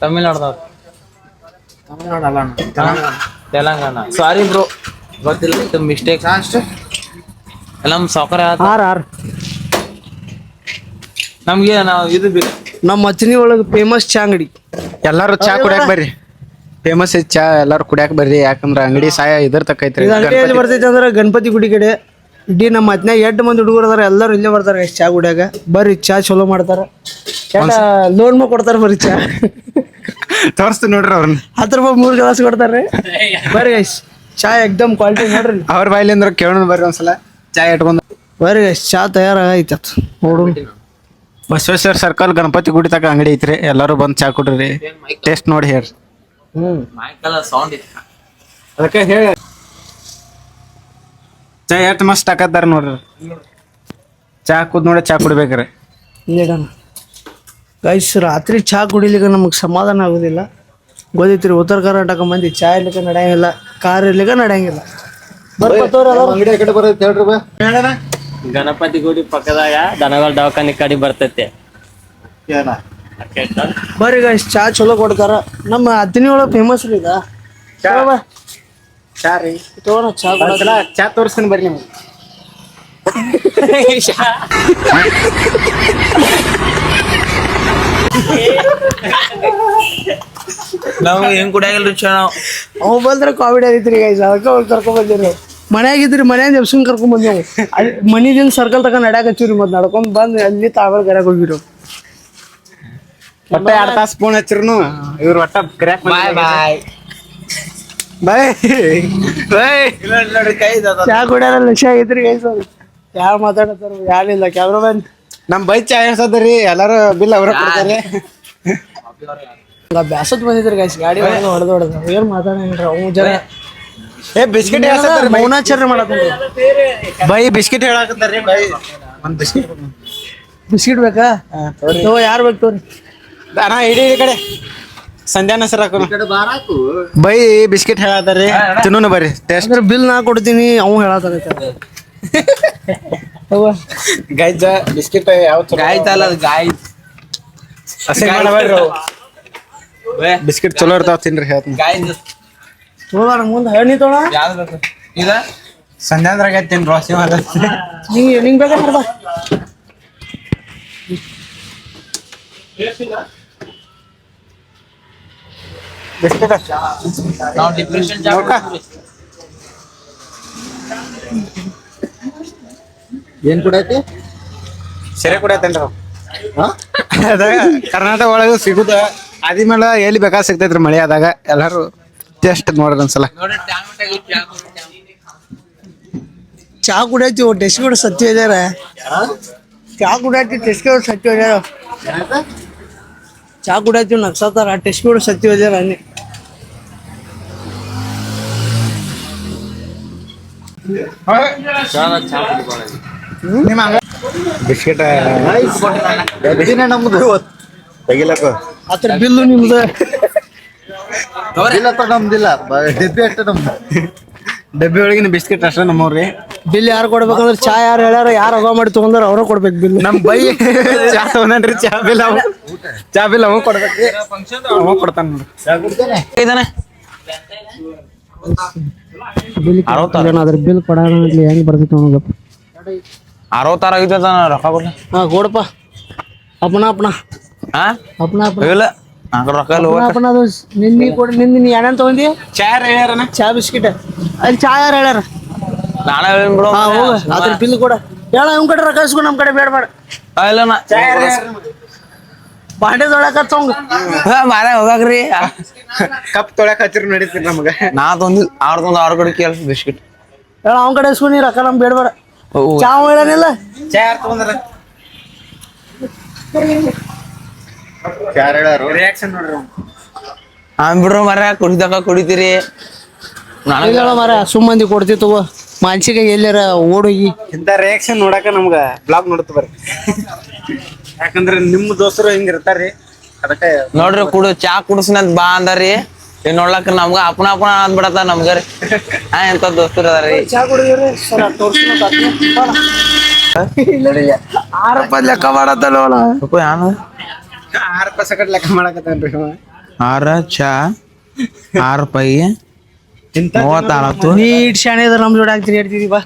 ತಮಿಳ್ನಾಡ್ದವ್ರು ತೆಲಂಗಾಣ. ಸಾರಿ ಬ್ರೋ, ಗೊತ್ತಿಲ್ಲ, ಮಿಸ್ಟೇಕ್. ಎಲ್ಲ ನಮ್ ಸಾವ್ಕಾರ ನಮ್ಗೆ ನಾವು ಇದು ನಮ್ಮ ಮಚ್ಚನಿ ಒಳಗ ಫೇಮಸ್ ಚಾ ಅಂಗಡಿ. ಎಲ್ಲಾರು ಚಾ ಕುಡಿಯಾಕ ಬರ್ರಿ. ಫೇಮಸ್ ಚಾ ಎಲ್ಲಾರು ಕುಡಿಯಾಕ ಬರ್ರಿ. ಯಾಕಂದ್ರ ಅಂಗಡಿ ಸಾಯ ಇದ್ರ ತಕ್ಕೈತ್ರಿ. ಅಂಗಡಿಯಲ್ಲಿ ಬರ್ತೈತಿ ಅಂದ್ರ ಗಣಪತಿ ಗುಡಿ ಕಡೆ. ಇಡೀ ನಮ್ಮ ಮತ್ನ್ಯಾಗ 8 ಮಂದಿ ಹುಡುಗರು ಅದಾರ. ಎಲ್ಲಾರು ಇಲ್ಲೇ ಬರ್ತಾರ ಚಾ ಕುಡಿಯಾಗ. ಬರ್ರಿ ಚಾ ಚಲೋ ಮಾಡ್ತಾರ. ಲೋನ್ ಕೊಡ್ತಾರ ಬರ್ರಿ ಚಾ. ತೋರಿಸ್ತು ನೋಡ್ರಿ ಅವ್ರನ್ನ. 10 ರೂಪಾಯಿ 3 ಗ್ಲಾಸ್ ಕೊಡ್ತಾರ್ರಿ. ಬರ್ರಿ ಗೈಸ್ ಚಾ ಎಕ್ದಮ್ ಕ್ವಾಲಿಟಿ ನೋಡ್ರಿ. ಅವ್ರ ಬಾಯಿಲಿ ಅಂದ್ರ ಕೇಳೋಣ ಬರ್ರಿ ಒಂದ್ಸಲ ಚಾ ಇಟ್ಕೊಂಡ್. ಬರ್ರಿ ಗೈಸ್ ಚಾ ತಯಾರಾಗೈತ ನೋಡು. ಬಸವೇಶ್ವರ ಸರ್ಕಲ್ ಗಣಪತಿ ಗುಡಿ ತಕ ಅಂಗಡಿ ಐತ್ರಿ. ಎಲ್ಲಾರು ಬಂದ್ ಚಾ ಕುಡ್ರಿ. ಟೇಸ್ಟ್ ನೋಡಿ ಹೇಳ್ರಿ. ಅದಕ್ಕೆ ಹೇಳಿ ಚಾ ಎಷ್ಟು ಮಸ್ತ್ ಹಾಕತ್ತಾರ ನೋಡ್ರಿ. ಚಾ ಕುದ್ ನೋಡಿ ಚಾ ಕುಡ್ಬೇಕ್ರಿ. ಇಲ್ಲಿಡಣ ಗೈಸ್. ರಾತ್ರಿ ಚಾ ಕುಡಿಲಿಕ್ಕೆ ನಮಗೆ ಸಮಾಧಾನ ಆಗೋದಿಲ್ಲ. ಗೊತ್ತೈತ್ರಿ ಉತ್ತರ ಕರ್ನಾಟಕ ಮಂದಿ ಚಾ ಇರ್ಲಿಕ್ಕೆ ನಡೆಯಂಗಿಲ್ಲ, ಕಾರ್ ಇರ್ಲಿಕ್ಕೆ ನಡೆಯಂಗಿಲ್ಲ. ಅಂಗಡಿ ಕಡೆ ಬರ್ತೈತಿ ಹೇಳ್ರಿ ಬಾ. ಗಣಪತಿ ಗುಡಿ ಪಕ್ಕದಾಗ ದನಗಳ ದವಾಖಾನಿ ಕಡೆ ಬರ್ತೈತೆ. ಬರ್ರಿ ಗೈಸ್ ಚಾ ಚಲೋ ಕೊಡ್ತಾರ. ನಮ್ಮ ಹತ್ತಿನಿ ಒಳಗೆ ಫೇಮಸ್ ರೀ ಇದ ಚಾ ರೀ. ತಗೋಣ ಚಾ ಕೊಡೋದಿಲ್ಲ. ಚಾ ತೋರಿಸ್ತೀನಿ ಬರ್ರಿ ನಿಮ್ಗೆ. ನಾವು ಹೆಂಗ್ ಕುಡಿಯಾಗಿಲ್ರಿ ಚಾ. ಅವ್ ಬಂದ್ರೆ ಕಾಮಿಡಿ ಆಗೈತ್ರಿ ಗೈಸ್. ಅದಕ್ಕೆ ಅವ್ರು ಕರ್ಕೊಂಡ್ ಬಂದಿರಿ. ಮನ್ಯಾಗಿದ್ರಿ ಮನ್ಯಾಗ ಎಬ್ಸಂಗ್ ಕರ್ಕೊಂಡ್ ಬಂದೇವು. ಅಲ್ಲಿ ಮನಿದಿಂದ ಸರ್ಕಲ್ ತಕ ನಡ್ಯಾಕ ಹಚ್ಚಿವ್ರಿ. ಮತ್ತೆ ನಡ್ಕೊಂಡ್ ಬಂದ್ ಅಲ್ಲಿ ತಾವಲ್ ಕರ್ಯಾಕ ಹೋಗಿರು. ಒಟ್ಟ 2 ತಾಸು ಫೋನ್ ಹಚ್ಚಿರ್ನು ಇವ್ರು ಒಟ್ಟ ಕರ್ಯಾಕ್ ಬಾಯ್ ಬಾಯ್ ಬಾಯ್ ಬಾಯ್. ಚಾ ಕುಡಿಯಾರ ಲಕ್ಷ ಆಗೈತ್ರಿ ಗೈಸ್. ಅವ್ರು ಯಾರು ಮಾತಾಡತ್ತಾರ ಯಾರಿಲ್ಲ ಕ್ಯಾಮ್ರಾಮನ್. ನಮ್ ಬೈ ಚಾ ಹೇಳ್ಸದ್ರಿ. ಎಲ್ಲಾರು ಬಿಲ್ ಅವ್ರ ಕೊಡ್ತಾರೆ. ಬ್ಯಾಸತ್ ಬಂದಿದ್ರಿ ಗೈಸ್. ಗಾಡಿ ಹೊಡೆದ ಏನ್ ಮಾತಾಡಂಗಿಲ್ರಿ ಅವ್ ಜನ. ಬಿಸ್ಕಿಟ್ ಮೌನಾಚರಣೆ ಮಾಡತ್ತೀರಿ. ಬೈ ಬಿಸ್ಕಿಟ್ ಹೇಳಾಕತ್ತಾರ್ರಿ. ಬೈ ಒಂದ್ ಬಿಸ್ಕಿಟ್ ಬಿಸ್ಕಿಟ್ ಬೇಕಾ? ಯಾರು ಬೇಕು ತೋರಿ. ಅಣ್ಣ ಇಡೀ ಈ ಕಡೆ ಸಂಧ್ಯಾನ ಸರ್ ಹಾಕೋಣ. ಬೈ ಬಿಸ್ಕಿಟ್ ಹೇಳತ್ತಾರ್ರಿ. ತಿನ್ನೋಣ ಬರ್ರಿ. ಟೇಸ್ಟ್ ಅಂದ್ರೆ ಬಿಲ್ ನಾ ಕೊಡ್ತೀನಿ. ಅವ್ ಹೇಳತ್ತಾರ ಗೈಜ ಬಿಸ್ಕಿಟ್ ಯಾವ ಗಾಯ್ತಲ್ಲ ಅದು ಗಾಯ್. ಬಿಸ್ಕಿಟ್ ಚಲೋ ಇರ್ತಾವ ತಿನ್ರಿ ಹೇಳ್ತೀನಿ. ಗಾಯ್ ತೋಳ ಮುಂದೆ ಹೇಳಿ ತೋಳ. ಯಾವ್ದು ಬೇಕು ಇದ? ಸಂಧ್ಯಾದ್ರಾಗ ತಿನ್ ರೋಸಿ ನಿಂಗ್ ಬೇಕಾ ಮಾಡ್ದ? ಬಿಸ್ಕಿಟ್ ನಾವು ಡಿಪ್ರೆಷನ್ ಚಾ ಕುಡಿದ್ವಿ. ಏನ್ ಕುಡೈತಿ? ಸೆರೆ ಕುಡಿಯತ್ತೇನ್ರಿ ಅದಾಗ ಕರ್ನಾಟಕ ಒಳಗ ಸಿಗುದ. ಆದಿಮೇಲೆ ಎಲ್ಲಿ ಬೇಕಾ ಸಿಗ್ತೈತ್ರಿ ಮಳೆ ಆದಾಗ. ಎಲ್ಲಾರು ಟೇಸ್ಟ್ ನೋಡ್ರಿ ಒಂದ್ಸಲ. ಚಾ ಕುಡಿಯತ್ತಿ. ಟೆಸ್ಟ್ ಕೂಡ ಸತ್ಯ ಇದಾರ. ಚಾ ಕುಡಿಯತ್ತಿ ಟೆಸ್ಕೆ ಸತ್ತಿ ಹೋಗ್ಯಾರ ಚಾ ಕುಡಿಯತ್ತಿ ನಗ್ಸತ್ತಾರ ಟೆಸ್ಕೆ ಕೂಡ ಸತ್ತಿ ಹೋಗ್ಯಾರ ಅನ್ನಿ ಬಿಸ್ಕೆಟ್ ನಮ್ದು ತೆಗಿಲಕ್ಕ ಅದ್ರ ಬಿಲ್ಲು ನಿಮ್ದು ಇಲ್ಲ ನಮ್ದಿಲ್ಲ ಡಬ್ಬಿ ಅಷ್ಟ ನಮ್ದು ಡಬ್ಬಿ ಒಳಗಿನ ಬಿಸ್ಕೆಟ್ ಅಷ್ಟ ನಮ್ಮವ್ರಿ. ಬಿಲ್ ಯಾರು ಕೊಡ್ಬೇಕಂದ್ರೆ ಚಾ ಯಾರು ಹೇಳ್ಯಾರ ಯಾರು ಅವ ಮಾಡಿ ತಗೊಂಡ್ರ ಅವ್ರ ಕೊಡ್ಬೇಕು ಬಿಲ್. ನಮ್ ಬೈ ಚಾ ತಗೊಂಡ್ರಿ ಚಾ ಬಿಲ್ ಅವ ಕೊಡ್ಬೇಕ್ರಿ ಅವ ಕೊಡ್ತಾನ ನೋಡ್ರಿ. ಇದಾನೆ ಅದ್ರ ಬಿಲ್ ಕೊಡ ಹೆಂಗ್ ಬರ್ತೈತಿ ಅವನಿಗೆ 60 ಆಗಿದ್ದ ರೊಕ್ಕ ಕೊಡ್ಲಿ. ಹಾ ಕೊಡಪ್ಪ ಅಪ್ಪನ ಅಪ್ಪನ ಹಾ ಅಪ್ಪನ ಅಪ್ಪನ ಇಲ್ಲ ಆ ಕಡೆ ರೊಕ್ಕ ಇಲ್ಲ ಅಪ್ಪನ ಅಪ್ಪನ ಅದು ನಿನ್ನೆ ಕೊಡಿ ನಿನ್ನೆ ನೀ ಏನೇನ್ ತಗೊಂಡಿ ಚಾ ಹೇಳ್ಯಾರನ ಚಾ ಬಿಸ್ಕಿಟ್ ಅಲ್ಲಿ ಚಾ ಯಾರು ಹೇಳ್ಯಾರ ನಾಳೆ ಹೇಳಿನ್ ಬಿಡು ಹಾ ಹೋಗ ಅದ್ರ ಬಿಲ್ ಕೊಡ ಹೇಳ ಇವ್ ಕಡೆ ರೊಕ್ಕ ಇಸ್ಕೊಂಡು ನಮ್ ಕಡೆ ಬೇಡ ಬೇಡ ಇಲ್ಲ ನಾ ಬಾಂಡೆ ತೊಳಕ ತೊಂಗ ಮಾರ ಹೋಗಾಕ್ರಿ ಕಪ್ ತೊಳ್ಯಾಕ ಹಚ್ಚಿರ್ ನಡೀತೀರಿ ನಮಗ. ನಾ ತೊಂದಿಲ್ಲ ಅವ್ರ ಕಡೆ ಕೇಳ ಬಿಸ್ಕಿಟ್ ಹೇಳ ಅವ್ನ ಕಡೆ ಇಸ್ಕೊಂಡು ನೀ ರೊಕ್ಕ ನಮ್ ಬೇಡ ಬೇಡ ಚಾ ಹೇಳನಿಲ್ಲ ಚಾ ಯಾರು ತಗೊಂಡ್ರ ಯಾರು ಹೇಳಾರು ರಿಯಾಕ್ಷನ್ ನೋಡ್ರಿ ಅವ್ನು. ಬಿಡ್ರು ಮರ ಕುಡಿದಾಗ ಕುಡಿತೀರಿ ನನಗೆ ಹೇಳ ಮಾರ ಸುಮ್ಮಂದಿ ಕೊಡ್ತಿ ತಗೋ ಮಾನ್ಸಿಗೆ ಎಲ್ಲಾರ ಓಡೋಗಿ ಇಂಥ ರಿಯಾಕ್ಷನ್ ನೋಡಾಕ ನಮ್ಗ ಬ್ಲಾಗ್ ನೋಡ್ತ ಬರ್ರಿ. ಯಾಕಂದ್ರೆ ನಿಮ್ಮ ದೋಸ್ತರು ಹಿಂಗಿರ್ತಾರ್ರಿ ಅದಕ್ಕೆ ನೋಡ್ರಿ ಚಾ ಕುಡಿಸ್ನಂತ ಬಾ ಅಂದಾರಿ ಈಗ ನೋಡ್ಲಕ್ಕ ನಮ್ಗ ಅಪ್ಪನ ಅಂದ್ಬಿಡತ್ತ ನಮ್ಗರಿ ಎಂತ ದೋಸ್ತರು ಅದಾರಿ. ಚಾ ಕುಡಿದ್ರಿ ಸರ ತೋರ್ಸ್ಕೊಂಡ್ ಲೆಕ್ಕ ಮಾಡತ್ತಲ್ಲ ಏನು 6 ರೂಪಾಯಿ ಸಕಟ್ ಲೆಕ್ಕ ಮಾಡಕತ್ತಾನ್ರಿ ಅವ. 6 ಚಾ 6 ರೂಪಾಯಿ ಇಂಥ 34 ನೀಟ್ ಶಾಣೆ ಇದ್ರ ನಮ್ ಜೋಡಿ ಆಗ್ತೀನಿ ಹೇಳ್ತಿದೀವಿ ಬಾ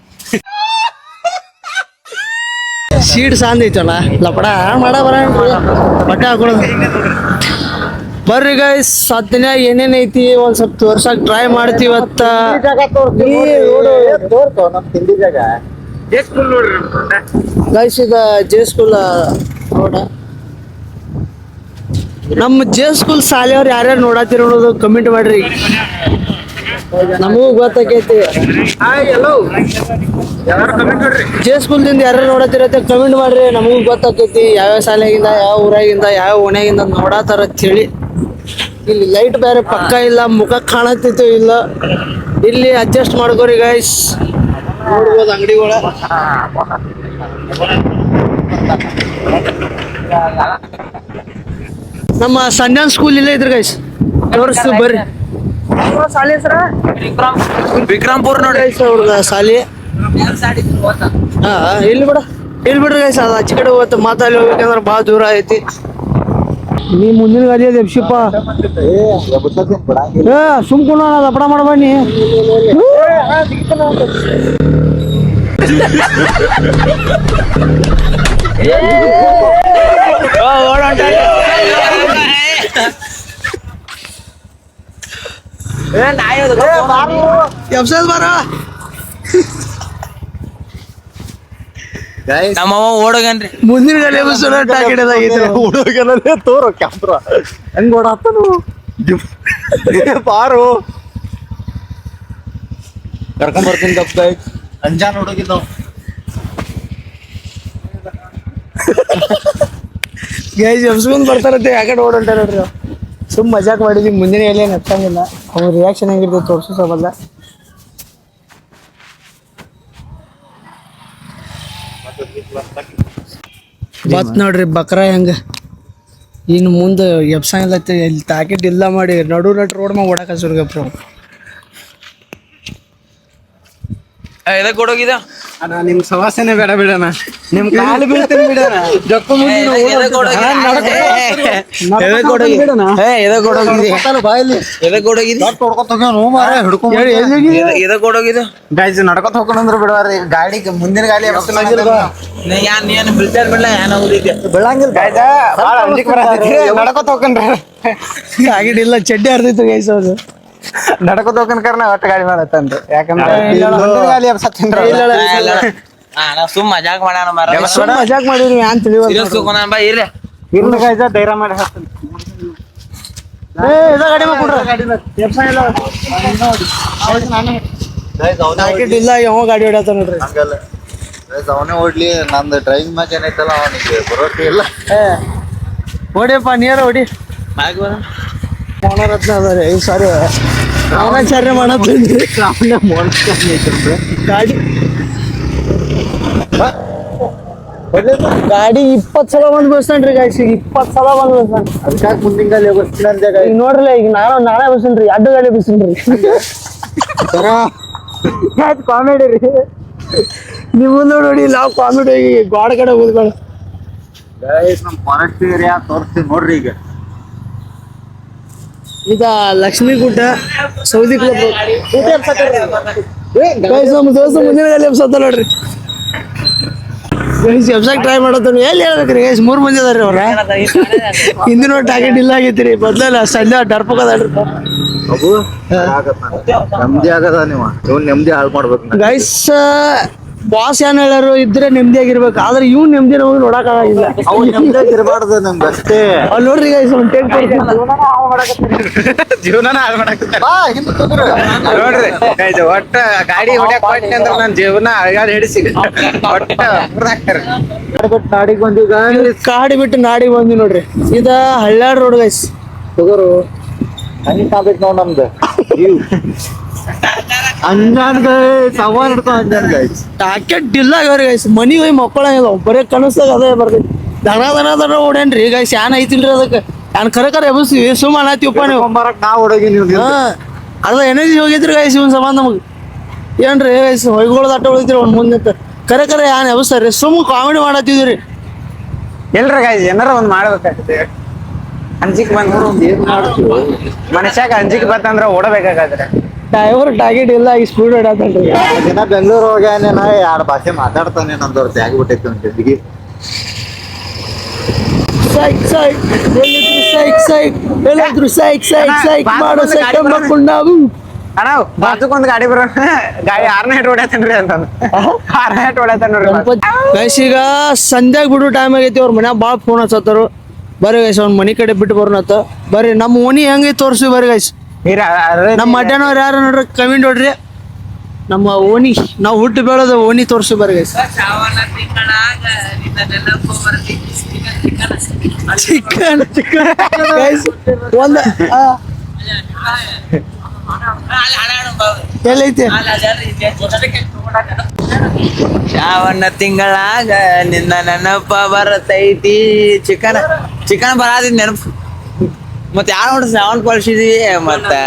ಸೀಡ್ ಸಾಂದ್ ಐತಲ್ಲ ಲಪಡ ಮಾಡ ಬರ ಬಟ್ಟೆ ಹಾಕೊಳೋದು ಬರ್ರಿ ಗೈಸ್ ಸತ್ತಿನ ಏನೇನ್ ಐತಿ ಒಂದ್ ಸ್ವಲ್ಪ ತೋರ್ಸಕ್ ಟ್ರೈ ಮಾಡ್ತೀವಿ ಇವತ್ತ ತಿಂಡಿ ಜಾಗ ಸ್ಕೂಲ್ ನೋಡ್ರಿ ಗೈಸ್ ಈಗ ಜೆ ಸ್ಕೂಲ್ ನೋಡ ನಮ್ಮ ಜೆ ಸ್ಕೂಲ್ ಶಾಲೆಯವ್ರು ಯಾರ್ಯಾರು ನೋಡತ್ತೀರ ಅನ್ನೋದು ಕಮೆಂಟ್ ಮಾಡ್ರಿ ನಮಗೂ ಗೊತ್ತಾಕೈತಿ ಜೆ ಸ್ಕೂಲ್ದಿಂದ ಯಾರ್ಯಾರು ನೋಡತ್ತಿರತ್ತೆ ಕಮೆಂಟ್ ಮಾಡ್ರಿ ನಮಗೂ ಗೊತ್ತಾಕೈತಿ ಯಾವ್ಯಾವ ಶಾಲೆಗಿಂದ ಯಾವ ಊರಾಗಿಂದ ಯಾವ ಓಣ್ಯಾಗಿಂದ ನೋಡತ್ತಾರ ಅಂತೇಳಿ ಇಲ್ಲಿ ಲೈಟ್ ಬೇರೆ ಪಕ್ಕ ಇಲ್ಲ ಮುಖ ಕಾಣತ್ತಿತ್ತು ಇಲ್ಲ ಇಲ್ಲಿ ಅಡ್ಜಸ್ಟ್ ಮಾಡ್ಕೋರಿ ಗೈಸ್ ನೋಡ್ಬೋದು ಅಂಗಡಿಗಳ ನಮ್ಮ ಸಂಜಾನ್ ಸ್ಕೂಲ್ ಇಲ್ಲೇ ಇದ್ರಿ ಗೈಸ್ ತೋರಿಸ್ತು ಬರ್ರಿ ಶಾಲೆ ಸರ ವಿಕ್ರಮ್ಪುರ್ ನೋಡಿ ಗೈಸ್ ಅವ್ರದ ಶಾಲೆ ಹಾ ಇಲ್ಲಿ ಬಿಡ್ರಿ ಗೈಸ್ ಅದು ಆಚೆ ಕಡೆ ಹೋಗುತ್ತೆ ಮಾತಾಡಿ ಹೋಗ್ಬೇಕಂದ್ರೆ ಭಾಳ ದೂರ ಐತಿ ನೀ ಮುಂದಿನ ಗಾಡಿ ಅದು ಎಬ್ಸಿಪ್ಪ ಸುಮ್ಕುಣ ದಪಡ ಮಾಡಬನ್ನಿ ಎಬ್ಸದ್ ಬಾರ ನಮ್ಮವ್ವ ಓಡೋಗನ್ರಿ ಮುಂದಿನ ಗಾಡಿ ಎಬ್ಸೋಣ ಟಾಕಿಡದಾಗೈತಿ ಹುಡುಗನಲ್ಲೇ ತೋರು ಕ್ಯಾಮ್ರಾ ಹೆಂಗ್ ಓಡಾತನು ಬಾರು ಕರ್ಕೊಂಡ್ ಬರ್ತೀನಿ ತಪ್ಪ ಅಂಜಾನ್ ಹುಡುಗಿದ್ದು ಗೈಸ್ ಎಬ್ಸ್ಕೊಂಡ್ ಬರ್ತಾರತ್ತೆ ಯಾಕಡೆ ಓಡಾಡ್ತಾರ ನೋಡ್ರಿ ಅವ್ರು. ಸುಮ್ ಮಜಾಕ್ ಮಾಡಿದ್ವಿ ಮುಂದಿನ ಎಲ್ಲ ನೆತ್ತಂಗಿಲ್ಲ ಅವ್ರ ರಿಯಾಕ್ಷನ್ ಹೆಂಗಿರ್ತದೆ ತೋರ್ಸೋ ಸಬಲ್ಲ ಬತ್ ನೋಡ್ರಿ ಬಕ್ರ ಹೆಂಗ ಇನ್ನು ಮುಂದೆ ಎಬ್ಸಂಗಿಲ್ಲ ಇಲ್ಲಿ ತಾಕಿಟ್ ಇಲ್ಲ ಮಾಡಿ ನಡು ರೋಡ್ ಮ್ಯಾಗ ಓಡಾಕ ಸುರ್ಗಪ್ಪ ಇದಕ್ಕೆ ಓಡೋಗಿದ ಅಣ್ಣ ನಿಮ್ ಸವಾಸನೆ ಬೇಡ ಬಿಡಣ ನಿಮ್ ಕಾಲು ಬೀಳ್ತೀನಿ ಬಿಡಣ ಜೊಕ್ಕು ಗೈಸ್ ನಡ್ಕೊತ ಹೋಗೋಣಂದ್ರ ಬಿಡವಾರಿ ಗಾಡಿಗೆ ಮುಂದಿನ ಗಾಡಿ ನಡ್ಕೊತ ಹೋಗ್ಕೊಂಡ್ರ ಆಗಿಡಿಲ್ಲ ಚಡ್ಡಿ ಹರ್ದಿತ್ತು ಗೈಸ್ ಅವ್ರು ನಡ್ಕೊತ ಹೋಗ್ಕೊಂಡ್ ಕರ್ನ ಒಟ್ಟು ಗಾಡಿ ಮಾಡತ್ತನ್ರಿ ಯಾಕಂದ್ರೆ ಮುಂದಿನ ಗಾಡಿ ಎಬ್ಸತ್ತೇನ್ರಿ ಸುಮ್ ಮಜಾಕ್ ಮಾಡ್ಯಾನ ಮರ ಸುಮ್ ಮಜಾಕ್ ಮಾಡಿದ್ವಿ ಏನ್ ತಿಳಿವಲ್ಲ ಬಾ ಇರ್ಲಿ ಇರ್ಲಿ ಗೈಸ ಧೈರ್ಯ ಮಾಡಿ ಹಾಕ್ತೀನಿ ಗಾಡಿ ತಾಕಿಟ್ ಇಲ್ಲ ಯಾವ ಗಾಡಿ ಹೊಡ್ಯಾತ ನೋಡ್ರಿ ಹಂಗಲ್ಲ ಅವನೇ ಓಡ್ಲಿ ನಂದು ಡ್ರೈವಿಂಗ್ ಮ್ಯಾಚ್ ಏನೈತಲ್ಲ ಅವನಿಗೆ ಬರೋಕೆ ಇಲ್ಲ. ಹೊಡಿಯಪ್ಪ ನೀರ ಹೊಡಿ ಮೋನರತ್ನ ಅದಾರೆ ಸಾರಿ ಅವನಾಚಾರ್ಯ ಮಾಡತ್ತೀನಿ ಗಾಡಿ ಗಾಡಿ 20 ಸಲ ಬಂದ್ ಬಸ್ತಾನ್ರಿ ಗಾಯ್ಸ್, ಈಗ 20 ಸಲ ಬಂದ್ ಬಸ್ತಾನ. ಅದಕ್ಕಾಗಿ ಮುಂದಿನ ಗಾಲಿ ಬರ್ತೀನಿ ಅಂದಾಗ ಈಗ ನೋಡ್ರಲ್ಲ, ಈಗ ನಾನೇ ಬಸ್ಸನ್ರಿ, ಅಡ್ಡ ಗಾಡಿ ಬಸ್ಸನ್ರಿ. ಕಾಮಿಡಿ ರೀ ನೀವು ನೋಡಿ, ನಾವು ಕಾಮಿಡಿ ಗಾಡ ಕಡೆ ಹೋದ್ಬೇಡ. ನಮ್ಮ ಫಾರೆಸ್ಟ್ ಏರಿಯಾ ತೋರಿಸ್ತೀವಿ ನೋಡ್ರಿ. ಈಗ ಇದ ಲಕ್ಷ್ಮೀ ಗುಡ್ಡ ಸೌದಿ ಕ್ಲಬ್ ನಮ್ಮ ದೋಸ್ತ ಮುಂದಿನ ಗಾಲಿ ಎಬ್ಸತ್ತ ನೋಡ್ರಿ. ಎಬ್ಸಾಕ್ ಟ್ರೈ ಮಾಡತ್ತಾನ. ಎಲ್ಲಿ ಹೇಳ್ಬೇಕ್ರಿ ಗೈಸ್, 3 ಮಂದಿ ಅದಾರ್ರಿ ಅವ್ರ. ಹಿಂದಿನ ಟಾರ್ಗೆಟ್ ಇಲ್ಲ ಆಗೈತಿ ರೀ, ಬದ್ಲಲ್ಲ ಸಂಜೆ ಡರ್ಪಕ್ ಅದಾಳ್ರಿ. ನೆಮ್ಮದಿ ಆಗದ ನೀವು ನೆಮ್ಮದಿ ಹಾಳು ಮಾಡ್ಬೇಕು. ಗೈಸ್ ಬಾಸ್ ಏನ್ ಹೇಳಾರು, ಇದ್ರೆ ನೆಮ್ಮದಿಯಾಗಿರ್ಬೇಕು, ಆದ್ರೆ ಇವ್ ನೆಮ್ಮದಿ ನಮಗೆ ನೋಡಕ್ ಆಗಿಲ್ಲ. ಅವು ನೆಮ್ಮದಿಯಾಗಿ ಇರಬಾರ್ದು ನಮ್ಗೆ ಅಷ್ಟೇ. ಅಲ್ಲಿ ನೋಡ್ರಿ ಗೈಸ್ ಒಂದ್ ಟೇಕ್ ಜೀವನ ಹಾಳು ನೋಡ್ರಿ ಒಟ್ಟ ಗಾಡಿ ಹೊಡ್ಯಾಕ್ ಕೊಟ್ಟೆ ಅಂದ್ರೆ ನನ್ನ ಜೀವನ ಅಳಗಾಲ ಹಿಡಿಸಿ ಒಟ್ಟ ನಾಡಿಗೆ ಬಂದೀಗ ಕಾಡಿ ಬಿಟ್ಟು ನಾಡಿಗೆ ಬಂದಿ ನೋಡ್ರಿ. ಇದ ಹಳ್ಳ್ಯಾಡ್ ರೋಡ್ ಗೈಸ್. ತಗೋರು ಹಂಗೆ ಕಾಬೇಕು ನೋಡ್ ನಮ್ದು ಅಂಜಾನ್ಗ ಸವಾಲ್ ಹಿಡ್ಕೊ ಅಂಜಾನ್ಗ ಟಾಕೆಟ್ ಇಲ್ಲ ಅವ್ರಿ ಗೈಸ್. ಮನಿ ಹೋಗಿ ಮಕ್ಕಳ ಬರೇ ಕನಸ್ದಾಗ ಅದೇ ಬರ್ತೈತಿ. ದನ ಓಡೇನ್ರಿ ಗೈಸ್, ಏನ್ ಐತಿಲ್ರಿ ಅದಕ್ಕೆ. ನಾನು ಕರೆ ಎಬ್ಬಿಸ್ತೀವಿ, ಸುಮ್ಮ ಅನ್ನತ್ತೀವಪ್ಪ ನೀವು. ನಾವು ಹೊಡೋಗಿ ನೀವು ಅರ್ಧ ಎನರ್ಜಿ ಹೋಗಿದ್ರಿ ಗೈಸ್ ಇವನ್ ಸಂಬಂಧ ನಮಗೆ. ಏನ್ರಿ ಗೈಸ್ ಹೊಯ್ಗೊಳದ ಆಟ ಹೊಳಿದ್ರಿ ಅವ್ನ ಮುಂದೆ ಕರೆ ಏನ್ ಎಬ್ಬಿಸ್ತಾರ್ರಿ, ಸುಮ್ಮ ಕಾಮಿಡಿ ಮಾಡತ್ತಿದ್ರಿ. ಎಲ್ರ ಗಾಯ್ಸ್ ಏನಾರ ಒಂದ್ ಮಾಡ್ಬೇಕಾಗ್ತದೆ. ಅಂಜಿಕ್ ಬಂದ್ ಮನುಷ್ಯಾಗ ಅಂಜಿಕ್ ಬಂತಂದ್ರ ಓಡಬೇಕಾಗತ್ರೆ. ಡ್ರೈವರ್ ಟಾರ್ಗೆಟ್ ಇಲ್ಲ, ಈಗ ಸ್ಪೀಡ್ ಹೊಡ್ಯಾತನ್ರಿ. ದಿನ ಬೆಂಗಳೂರು ಹೋಗ್ಯಾನೇನ 2 ಭಾಷೆ ಮಾತಾಡ್ತಾನೆ. ನಮ್ದವ್ರ ತ್ಯಾಗ ಬಿಟ್ಟೈತಿ ಒಂದ್ ಜೊತೆಗೆ. ಹೇಳಿದ್ರು ಸೈಕ್ ಮಾಡೋ ಸೈಕ್ ಮಾಡ್ಕೊಂಡು ನಾವು ಅಣ್ಣ ಬಾಜುಕೊಂದ್ ಗಾಡಿ ಬರೋ ಗಾಡಿ 6ನೇ ಹೆಟ್ ಹೊಡ್ಯಾತನ್ರಿ ಅಂತಂದ 6ನೇ ಹೆಟ್ ಹೊಡ್ಯಾತನ್ ನೋಡ್ರಿ. ಗೈಸ್ ಈಗ ಸಂಧ್ಯಾಗ ಬಿಡು ಟೈಮ್ ಆಗೈತಿ. ಅವ್ರ ಮನ್ಯಾಗ ಭಾಳ ಫೋನ್ ಹಚ್ಚತ್ತಾರು. ಬರ್ರಿ ಗೈಸ್ ಅವ್ನ ಮನಿ ಕಡೆ ಬಿಟ್ಟು ಬರೋಣತ್ತ. ಬರ್ರಿ ನಮ್ಮ ಓಣಿ ಹೆಂಗೈತಿ ತೋರಿಸಿ ಬರ್ರಿ ಗೈಸ್. ನಮ್ಮ ಮಡ್ಯಾನವ್ರು ಯಾರು ನೋಡ್ರಿ ಕಮೆಂಟ್ ನೋಡ್ರಿ. ನಮ್ಮ ಓಣಿ ನಾವು ಹುಟ್ಟು ಬೆಳೆದ ಓಣಿ ತೋರಿಸಿ ಬರ್ರಿ ಗೈಸ್. ಚಿಕನ್ ಗೈಸ್ ಒಂದ ಎಲ್ಲೈತಿ ಶ್ರಾವಣ ತಿಂಗಳಾಗ ನಿನ್ನ ನೆನಪ ಬರತೈತಿ. ಚಿಕನ್ ಬರಾದಿದ್ ನೆನಪು. ಮತ್ತೆ ಯಾರು ನೋಡಿ ಶ್ರಾವಣ ಪಾಲಿಸಿದ್ವಿ ಮತ್ತೆ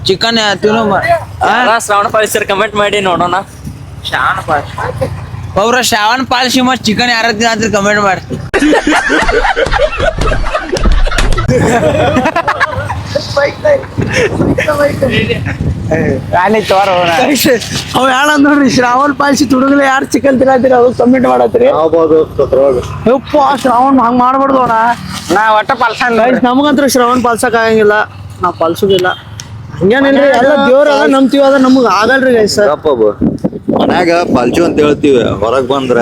ಚಿಕನ್ ತಿನ್ನೋ ಶ್ರಾವಣ ಪಾಲಿಸ್ತಾರೆ, ಕಮೆಂಟ್ ಮಾಡಿ ನೋಡೋಣ. ಶ್ರಾವಣ ಪಾಲಿಸಿ ಮತ್ತೆ ಚಿಕನ್ ಯಾರ ತಿನ್ನ ಕಮೆಂಟ್ ಮಾಡಿ. ಅವ್ ಯಾರ ನೋಡ್ರಿ ಶ್ರಾವಣ ಪಾಲಿಸಿ ತುಡುಗಲೆ ಯಾರು ಚಿಕನ್ ತಿನ್ನತ್ತೀರಿ ಅದು ಕಮೆಂಟ್ ಮಾಡತ್ತೀರಿ. ಯಪ್ಪ ಶ್ರಾವಣ ಹಂಗ್ ಮಾಡ್ಬಾರ್ದು ಅಣ್ಣ. ನಾ ಒಟ್ಟ ಪಾಲ್ಸಲ್ಲ. ನಮಗಂತ್ರ ಶ್ರಾವಣ ಪಾಲ್ಸಕ್ ಆಗಂಗಿಲ್ಲ, ನಾವ್ ಪಾಲ್ಸುದಿಲ್ಲ. ಹಂಗೇನಿಲ್ರಿ, ಎಲ್ಲ ದೇವ್ರ ನಂಬ್ತೀವಿ, ಅದ ನಮಗ್ ಆಗಲ್ರಿ ಗೈಸ್. ಮನ್ಯಾಗ ಪಾಲ್ಚು ಅಂತ ಹೇಳ್ತೀವಿ, ಹೊರಗ್ ಬಂದ್ರ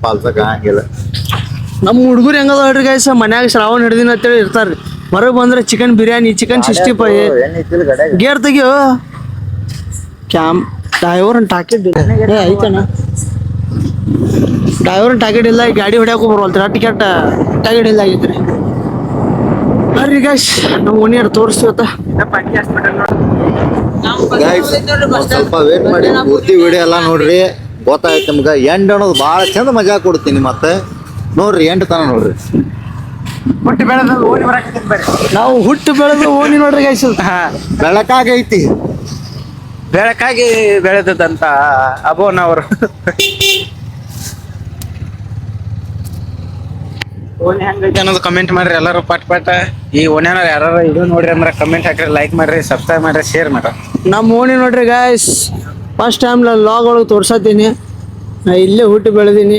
ಪಾಲ್ಸಕ್ ಆಗಂಗಿಲ್ಲ. ನಮ್ಮ ಹುಡುಗರು ಹೆಂಗದ ಹೇಳ್ರಿ ಗೈಸ್, ಮನ್ಯಾಗ ಶ್ರಾವಣ ಹಿಡ್ದಿನ ಅಂತೇಳಿ ಇರ್ತಾರ್ರಿ. ಹೊರಗೆ ಬಂದ್ರೆ ಚಿಕನ್ ಬಿರಿಯಾನಿ, ಚಿಕನ್ 65 ಗೇರ್ ತೆಗಿಯೋ. ಡ್ರೈವರ್ ಟಾಕೆಟ್ ಐತಣ್ಣ, ಡ್ರೈವರ್ ಟಾಕೆಟ್ ಇಲ್ಲ. ಗಾಡಿ ಹೊಡ್ಯಾಕು ಬರೋಲ್ರಿ, ಟಿಕೆಟ್ ಟಾಕೆಟ್ ಇಲ್ಲ ಆಗೈತ್ರಿ. ಬರ್ರಿ ಗೈಸ್ ನಮ್ಮ ಓಣಿಯರ್ ತೋರಿಸ್ತೀವತ್ತ. ಸ್ವಲ್ಪ ವೇಟ್ ಮಾಡಿ, ಪೂರ್ತಿ ವಿಡಿಯೋ ಎಲ್ಲ ನೋಡ್ರಿ, ಗೊತ್ತಾಯ್ತು ನಿಮ್ಗೆ. ಎಂಡ್ ಅನ್ನೋದು ಭಾಳ ಚಂದ ಮಜಾ ಕೊಡ್ತೀನಿ. ಮತ್ತೆ ನೋಡ್ರಿ ಎಂಡ್ ತನ ನೋಡ್ರಿ. ನಾವು ಹುಟ್ಟು ಬೆಳೆದು ಓಣಿ ನೋಡ್ರಿ ಗೈಸ್. ಬೆಳಕಾಗೈತಿ, ಬೆಳಕಾಗಿ ಬೆಳೆದಂತ ಅಬೋನವರು ಓಣಿ ಹೆಂಗೈತೆ ಅನ್ನೋದು ಕಮೆಂಟ್ ಮಾಡ್ರಿ ಎಲ್ಲರೂ ಪಟ್. ಈ ಓಣ್ಯಾನ ಯಾರು ಇದು ನೋಡ್ರಿ ಅಂದ್ರೆ ಕಮೆಂಟ್ ಹಾಕ್ರಿ, ಲೈಕ್ ಮಾಡ್ರಿ, ಸಬ್ಸ್ಕ್ರೈಬ್ ಮಾಡ್ರಿ, ಶೇರ್ ಮಾಡ್ರಿ. ನಮ್ಮ ಓಣಿ ನೋಡ್ರಿ ಗೈಸ್, ಫಸ್ಟ್ ಟೈಮ್ ಲಾಗ್ ಒಳಗೆ ತೋರ್ಸತ್ತೀನಿ. ನಾ ಇಲ್ಲೇ ಹುಟ್ಟು ಬೆಳೆದೀನಿ.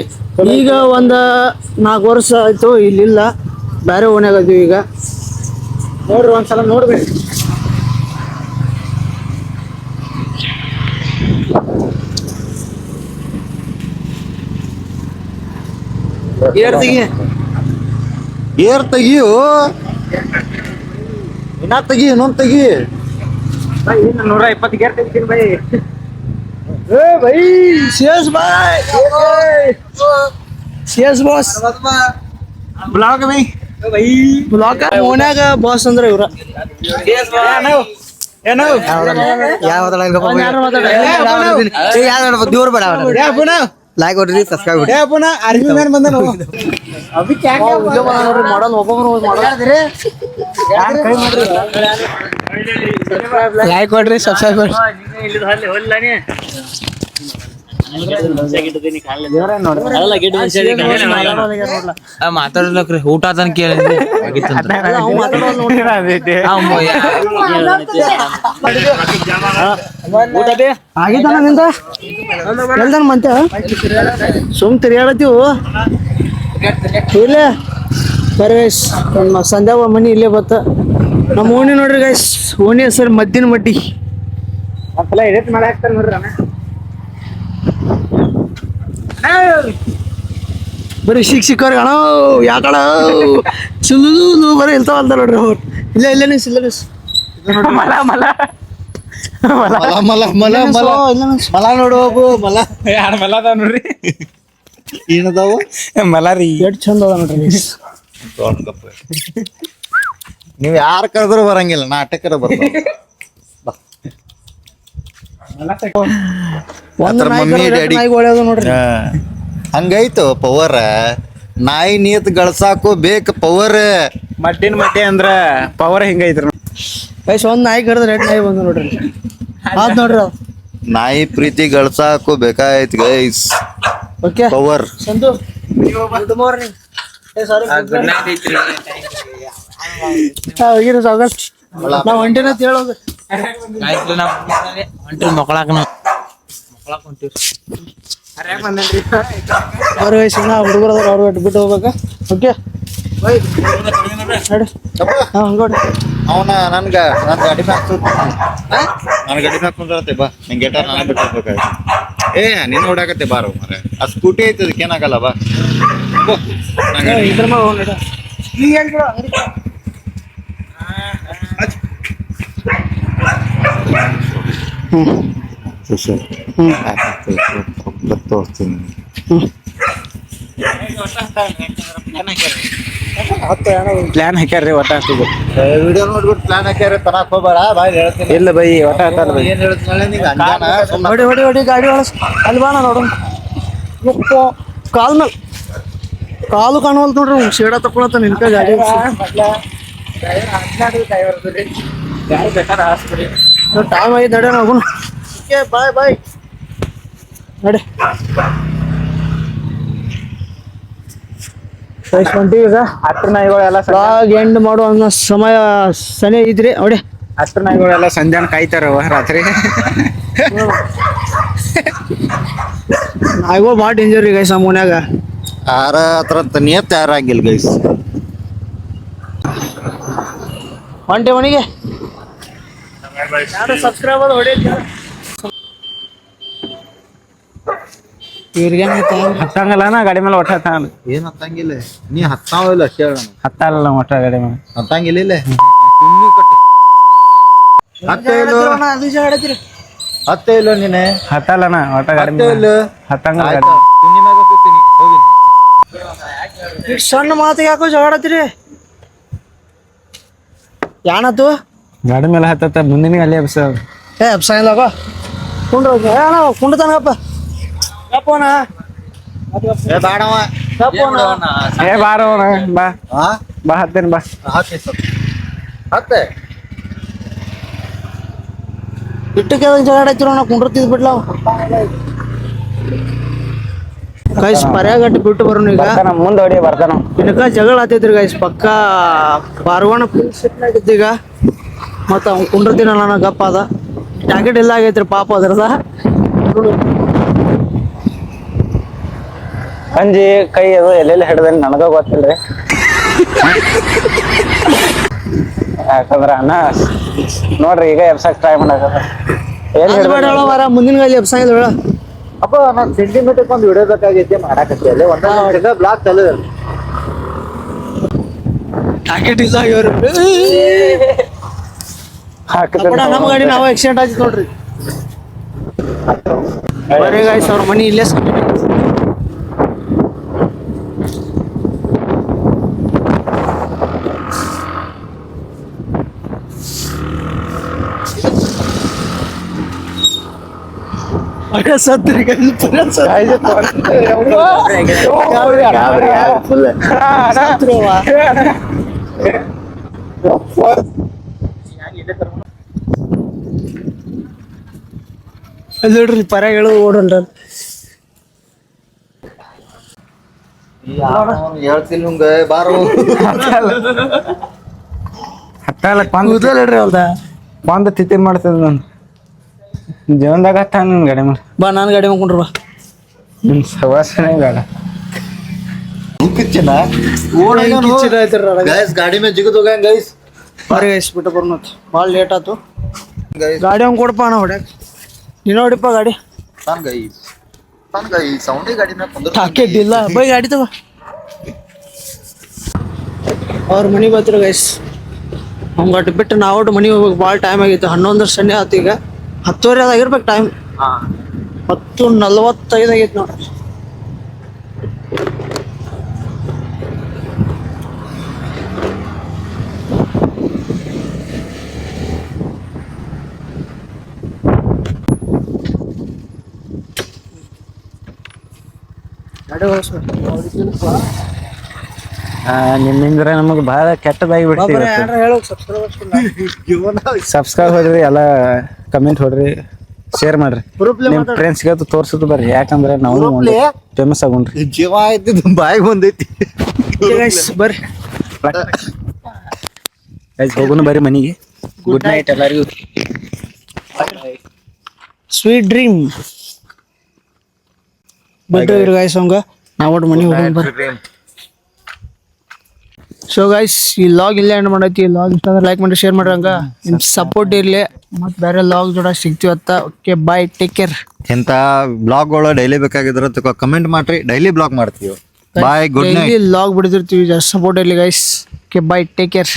ಈಗ ಒಂದು 4 ವರ್ಷ ಆಯ್ತು ಇಲ್ಲಿಲ್ಲ, ಬೇರೆ ಓಣ್ಯಾಗ ಅದೀವಿ. ಈಗ ನೋಡ್ರಿ ಒಂದ್ಸಲ ನೋಡ್ಬೇಕು. ಏರ್ ತೆಗಿಯು, ಇನ್ನೊಂದ್ ತೆಗಿ. 120 ಗೇರ್ ತೆಗಿತೀನಿ bye. Cheers, bye. Cheers, boss. Blog bye block ಓನ್ಯಾಗ ಬಾಸ್ ಅಂದ್ರೆ ಇವ್ರ ಏನು ದೇವ್ರ ಬೇಡ ಲೈಕ್ ಕೊಡ್ರಿ ಸಬ್ಸ್ಕ್ರೈಬ್ ಕೊಡ್ರಿ ಪುನಃ ಆರ್ಮಿ ಮ್ಯಾನ್ ಬಂದನು ಅಭಿ ಕ್ಯಾ ನೋಡ್ರಿ ಮಾಡಲ್ ಒಬ್ಬೊಬ್ರು ಲೈಕ್ ಕೊಡ್ರಿ ಸಬ್ಸ್ಕ್ರೈಬ್ ಕೊಡ್ರಿ ಮಾತಾಡ್ಲಕ್ರಿ ಊಟ ತನ ಕೇಳಿದ್ರಿ ಆಗಿದ್ದಾನ ನಿಂದ ಎಲ್ದಾನ ಮಂತೆ ಸುಮ್ ತಿರ್ಗಾಡತ್ತೀವು ಇಲ್ಲೇ ಬರ್ರಿ ಗೈಸ್ ನಮ್ಮ ಸಂಧ್ಯಾ ಮನಿ ಇಲ್ಲೇ ಬತ್ತ ನಮ್ಮ ಓಣಿ ನೋಡ್ರಿ ಗೈಸ್ ಓಣಿ ಹೆಸರು ಮದ್ದಿನ ಮಡ್ಡಿ ಒಂದ್ಸಲ ಎಡಿಟ್ ಮಾಡಿ ಹಾಕ್ತಾರೆ ನೋಡ್ರಿ ಅಣ್ಣ ಬರೀ ಸಿಕ್ಕವ್ರಿಗೆ ಅಣ್ಣ ಯಾಕಣ ಸುಲ್ಲು ಬರೀ ಇಲ್ತಾವಲ್ದ ನೋಡ್ರಿ ಅವ್ರು ಇಲ್ಲ ಇಲ್ಲ ನಿಸ್ ಇಲ್ಲ ನಿಸ್ ಮಲ ಮಲ ಮಲ ಮಲ ಮಲ ಮಲ ಮಲ ನೋಡು ಹೋಗು ಮಲ ಯಾರು ಮಲ ಅದಾವ ನೋಡ್ರಿ ಏನದಾವು ಮಲ ರೀ ಎಷ್ಟು ಚಂದ ಅದ ನೋಡ್ರಿ ನೀವ್ ಯಾರು ಕರೆದ್ರು ಬರಂಗಿಲ್ಲ ನಾಟಕರ ಬರ್ತಾವ ಒಂದು ಮಮ್ಮಿ ಡ್ಯಾಡಿ ನಾಯಿಗೆ ಒಳ್ಳೆಯದು ನೋಡ್ರಿ ಹಂಗೈತು ಪವರ್ ನಾಯಿ ನೀತ್ ಗಳಸಾಕು ಬೇಕ ಪವರ್ ಮಟ್ಟಿನ ಮಟ್ಟಿ ಅಂದ್ರ ಪವರ್ ಹಿಂಗೈತ್ರಿ ಗೈಸ್ ಒಂದ್ ನಾಯಿ ಕರೆದ್ರೆ ರೆಡ್ ನಾಯಿ ಬಂದು ನೋಡ್ರಿ ಅದ್ ನೋಡ್ರಿ ಅದು ನಾಯಿ ಪ್ರೀತಿ ಗಳಸಾಕು ಬೇಕಾಯ್ತು guys okay power Santu good morning ಹೋಗಿರಿ ಸಾಗರ್ ನಾವ್ ಹೊಂಟಿನ ಅಂತ ಹೇಳೋದು ಹೊಂಟ್ರಿ ಮಕ್ಕಳಾಕ ಅವ್ರ ವಯಸ್ಸಿನ ಹುಡುಗರು ಅದಾರ ಅವ್ರು ಬಿಟ್ಟು ಹೋಗ್ಬೇಕಾ ಓಕೆ ನಡಿ ಹಾ ಹಂಗೋಡಿ ಅವನ ನನ್ ಗಾಡಿ ಮ್ಯಾಕ್ ನನ್ ಗಾಡಿ ಮ್ಯಾಕ್ ಕುಂದ್ರತ್ತೆ ಬಾ ನಿಂಗೆ ಗೆಟಾರ್ ನಾನು ಬಿಟ್ಟು ಹೋಗ್ಬೇಕಾಯ್ತು ಏ ನೀನ್ ಓಡಾಕತ್ತೆ ಬಾರೋ ಮಾರೆ ಆ ಸ್ಕೂಟಿ ಐತೆ ಅದಕ್ಕೆ ಏನಾಗಲ್ಲ ಬಾ ಬಾ, ನನ್ ಗಾಡಿ- ಇದ್ರ ಮ್ಯಾಗ ಹೋಗ್ ನಡಿ. ನೀ ಏನ್ ಬಿಡು ಅಂಗಡಿ ತೋರಿಸ್ತೀನಿ ಪ್ಲಾನ್ ಹಾಕ್ಯಾರ್ರಿ ಒಟ್ಟ ಹತ್ತಿದ್ದು ವಿಡಿಯೋ ನೋಡ್ಬಿಟ್ಟು ಪ್ಲಾನ್ ಹಾಕ್ಯಾರ ತನಕ ಹೋಗ್ಬೇಡ ಬಾ ಹೇಳ್ತೀನಿ ಇಲ್ಲ ಬೈ ಒಟ್ಟ ಹತ್ತಲ್ಲ ಬೈ ಏನ್ ಹೇಳ್ತೀನಿ ನಿಂಗೆ ಅಂಜಾನ ಸುಮ್ಮನೆ ಹೊಡಿ ಹೊಡಿ ಹೊಡಿ ಗಾಡಿ ಒಳಸ್ ಅಲ್ಲಿ ಬಾಣ ನೋಡು ಕಾಲ್ ಮೇಲೆ ಕಾಲು ಕಾಣವಲ್ತು ನೋಡ್ರಿ ಶೇಡ ತಕೊಳತ್ತ ನಿನ್ಕ ಗಾಡಿ ಟೈಮ್ ಐದು ನಡೆ ಹೋಗೋಣ ಓಕೆ ಬಾಯ್ ಬಾಯ್ ನಡೆ ಹೊಂಟಿವಿ ಈಗ ಹತ್ರ ನಾಯಿಗಳೆಲ್ಲ ಬ್ಲಾಗ್ ಎಂಡ್ ಮಾಡೋ ಅನ್ನೋ ಸಮಯ ಸನಿ ಇದ್ರಿ ನೋಡಿ ಹತ್ರ ನಾಯಿಗಳೆಲ್ಲ ಸಂಧ್ಯಾನ ಕಾಯ್ತಾರವ ರಾತ್ರಿ ನಾಯಿಗಳು ಭಾಳ ಡೇಂಜರ್ ರೀ ಗೈಸ್ ನಮ್ಮ ಮನ್ಯಾಗ ಯಾರ ಹತ್ರ ನಿಯತ್ ಯಾರಾಗಿಲ್ಲ ಗೈಸ್ ಹೊಂಟೆ ಮನೆಗೆ ಸಬ್ಸ್ಕ್ರೈಬರ್ ಹೊಡಿ ಇವ್ರಿಗೆ ಹತ್ತಂಗಲ್ಲ ನಾ ಗಾಡಿ ಮೇಲೆ ಒಟ್ಟ ಹತ್ತಂಗಲ್ಲ ಏನ್ ಹತ್ತಂಗಿಲ್ಲ ನೀ ಹತ್ತಾವಿಲ್ಲ ಅಷ್ಟೇ ಹೇಳ ಹತ್ತಲ್ಲ ಒಟ್ಟ ಗಾಡಿ ಮೇಲೆ ಹತ್ತಂಗಿಲ್ಲ ಇಲ್ಲೇ ತುಮ್ಮಿ ಕಟ್ಟಿ ಹತ್ತೇ ಇಲ್ಲ ನೀನೆ ಹತ್ತಲ್ಲನ ಒಟ್ಟ ಗಾಡಿ ಹತ್ತೇ ಇಲ್ಲ ಹತ್ತಂಗಲ್ಲ ಗಾಡಿ ಆಯ್ತಾ ತುಮ್ಮಿ ಮ್ಯಾಗ ಕೂತೀನಿ ಹೋಗಿ ಇಷ್ಟ್ ಸಣ್ಣ ಮಾತಿಗೆ ಯಾಕೋ ಜಗಾಡತ್ತೀರಿ ಯಾಣತ್ತು ಗಾಡಿ ಮೇಲೆ ಹತ್ತತ್ತ ಮುಂದಿನ ಅಲ್ಲಿ ಎಬ್ಸ ಏ ಅಪ್ಸಾಯಿಲ್ಲಾಗ ಕುಂಡ್ರ ಕುಂಡ್ತಾನಪ್ಪ ಯಪ್ಪೋಣ ಏ ಬಾಡವ ಏ ಬಾರೋಣ ಬಾ ಹಾ ಬಾ ಹತ್ತೇನ್ ಬಾ ಹತ್ತೆ ಹತ್ತೆ ಇಟ್ಟಕ್ಕೆ ಜಗಾಡತ್ತಿರೋ ನಾ ಕುಂಡ್ರತಿದ್ ಬಿಡ್ಲ ಗೈಸ್ ಪರ್ಯಾಗಟ್ಟಿ ಬಿಟ್ಟು ಬರೋಣ ಈಗ ಬರ್ತಾನ ಮುಂದೆ ಹೊಡಿ ಬರ್ತಾನ ಇನ್ಕ ಜಗಳ ಆತೈತ್ರಿ ಗೈಸ್ ಪಕ್ಕ ಪಾರ್ವಾಣ ಫುಲ್ ಸಿಟ್ನಾಗಿದ್ದ ಈಗ ಮತ್ತು ಅವ್ನು ಕುಂಡ್ರತಿನ ನಾನು ಗಪ್ಪ ಅದ ಜಾಕೆಟ್ ಎಲ್ಲ ಆಗೈತ್ರಿ ಪಾಪ ಅದ್ರದ ಅಂಜಿ ಕೈ ಅದು ಎಲ್ಲೆಲ್ಲಿ ಹಿಡ್ದೇನೆ ನನಗ ಗೊತ್ತಿಲ್ರಿ ಯಾಕಂದ್ರ ಅಣ್ಣ ನೋಡ್ರಿ ಈಗ ಎಬ್ಸಕ್ ಟ್ರೈ ಮಾಡಕತ್ತ ಎಲ್ಲಿ ಅದು ಬೇಡ ಹೇಳೋ ಮಾರ ಮುಂದಿನ ಗಾಲಿ ಎಬ್ಸಂಗಿಲ್ಲ ಹೇಳ ಅಪ್ಪ ನಾನು ಸೆಂಟಿಮೀಟರ್ ಒಂದು ಹಿಡಿಯೋದಕ್ಕಾಗೈತೆ ಮಾಡಾಕತ್ತಿ ಅಲ್ಲಿ ಒಂದ ಬ್ಲಾಕ್ ತಲೆ ಜಾಕೆಟ್ ಇಲ್ಲ ಆಗ್ಯವ್ರಿ ನಮ್ಮ ಗಾಡಿ ನಾವು ಆಕ್ಸಿಡೆಂಟ್ ಆಯ್ತು ನೋಡ್ರಿ ನೋಡ್ರಿ ಗಾಯ್ಸ್ ಅವ್ರ ಮನಿ ಇಲ್ಲೇ ಸತ್ರಿ ನೋಡ್ರಿ ಪರ್ಯಾಗಳು ಓಡೋಣ ಹೇಳ್ತಿಲ್ಲ ಹಂಗ ಬಾರೋ ಹತ್ತಲ್ಲ ಕೂದಲ್ರಿ ಅವ್ದ ಬಂದು ತಿತ್ತಿ ಮಾಡ್ತದ ನಾನು ಜೀವನದಾಗ ಹತ್ತ ನನ್ ಗಾಡಿ ಮಾಡಿ ಬಾ ನಾನು ಗಾಡಿ ಮಾಡ್ಕೊಂಡ್ರಿ ಬಾ ನಿಮ್ ಸವಾಸನೆ ಬೇಡ ಗೈಸ್ ಗಾಡಿ ಮೇಲೆ ಜಿಗದ್ ಹೋಗ ಗೈಸ್ ಬಾರಿ ಗೈಸ್ ಬಿಟ್ಟು ಬರ್ನತ್ ಭಾಳ ಲೇಟ್ ಆಯ್ತು ಗಾಡಿ ಅವ್ನು ಕೊಡಪ್ಪ ಅಣ್ಣ ಹೊಡ್ಯಾಕ ನೀನು ಹೊಡಿಪ್ಪ ಗಾಡಿ ಸೌಂಡಿ ಗಾಡಿ ಮೇಲೆ ಕುಂದ್ರ ಹಾಕಿದ್ದಿಲ್ಲ ಬೈ ಗಾಡಿ ತಗೋ ಅವ್ರ ಮನೆ ಬರ್ತೀರ ಗೈಸ್ ಹಂಗಟ್ಟು ಬಿಟ್ಟು ನಾವು ಮನೆಗೆ ಹೋಗ್ಬೇಕು ಭಾಳ ಟೈಮ್ ಆಗಿತ್ತು 11 ಸನ್ನೆ ಆಯ್ತು ಈಗ 10:30 ಅದಾಗಿರ್ಬೇಕು ಟೈಮ್ 10:45 ಆಗೈತೆ ನೋಡ್ರಿ ನಿಮ್ಮಿಂದ್ರ ನಮಗ್ ಬಹಳ ಕೆಟ್ಟದಾಗಿ ಬಿಡ್ತೀವಿ ಹೇಳು ಸಬ್ಸ್ಕ್ರೈಬ್ ಹೊಡ್ರಿ ಎಲ್ಲ ಕಮೆಂಟ್ ಹೊಡ್ರಿ ಶೇರ್ ಮಾಡ್ರಿ ನಿಮ್ ಫ್ರೆಂಡ್ಸ್ಗೆ ತೋರ್ಸುದು ಬರ್ರಿ ಯಾಕಂದ್ರೆ ನಾವು ಫೇಮಸ್ ಆಗೋಣ್ರಿ ಜೀವ ಆಯ್ತಿದ್ ಬಾಯಿಗೆ ಬಂದೈತಿ ಬರ್ರಿ ಹೋಗುನು ಬರ್ರಿ ಮನಿಗೆ ಗುಡ್ ನೈಟ್ ಎಲ್ಲರಿಗೂ ಸ್ವೀಟ್ ಡ್ರೀಮ್ ಬಿಟ್ಟು ಗಾಯ್ಸ್ ಅವಂಗ ನಾವು ಮನೆಗೆ ಹೋಗೋಣ ಬರ್ರಿ ಸೊ ಗೈಸ್ ಈ ಲಾಗ್ ಇಲ್ಲೇ ಎಂಡ್ ಮಾಡೈತಿ ಲಾಗ್ ಇಷ್ಟ ಅಂದ್ರೆ ಲೈಕ್ ಮಾಡಿ ಶೇರ್ ಮಾಡ್ರಿ ಹಂಗ ನಿಮ್ ಸಪೋರ್ಟ್ ಇರ್ಲಿ ಮತ್ತೆ ಬೇರೆ ಲಾಗ್ ಜೋಡ ಸಿಗ್ತೀವತ್ತ ಓಕೆ ಬಾಯ್ ಟೇಕ್ ಕೇರ್ ಇಂಥ ಬ್ಲಾಗ್ಗಳು ಡೈಲಿ ಬೇಕಾಗಿದ್ರ ಕಮೆಂಟ್ ಮಾಡ್ರಿ ಡೈಲಿ ಬ್ಲಾಗ್ ಮಾಡ್ತೀವಿ ಬಾಯ್ ಗುಡ್ ನೈಟ್ ಲಾಗ್ ಬಿಡ್ತಿರ್ತೀವಿ ಸಪೋರ್ಟ್ ಇರ್ಲಿ guys okay bye take care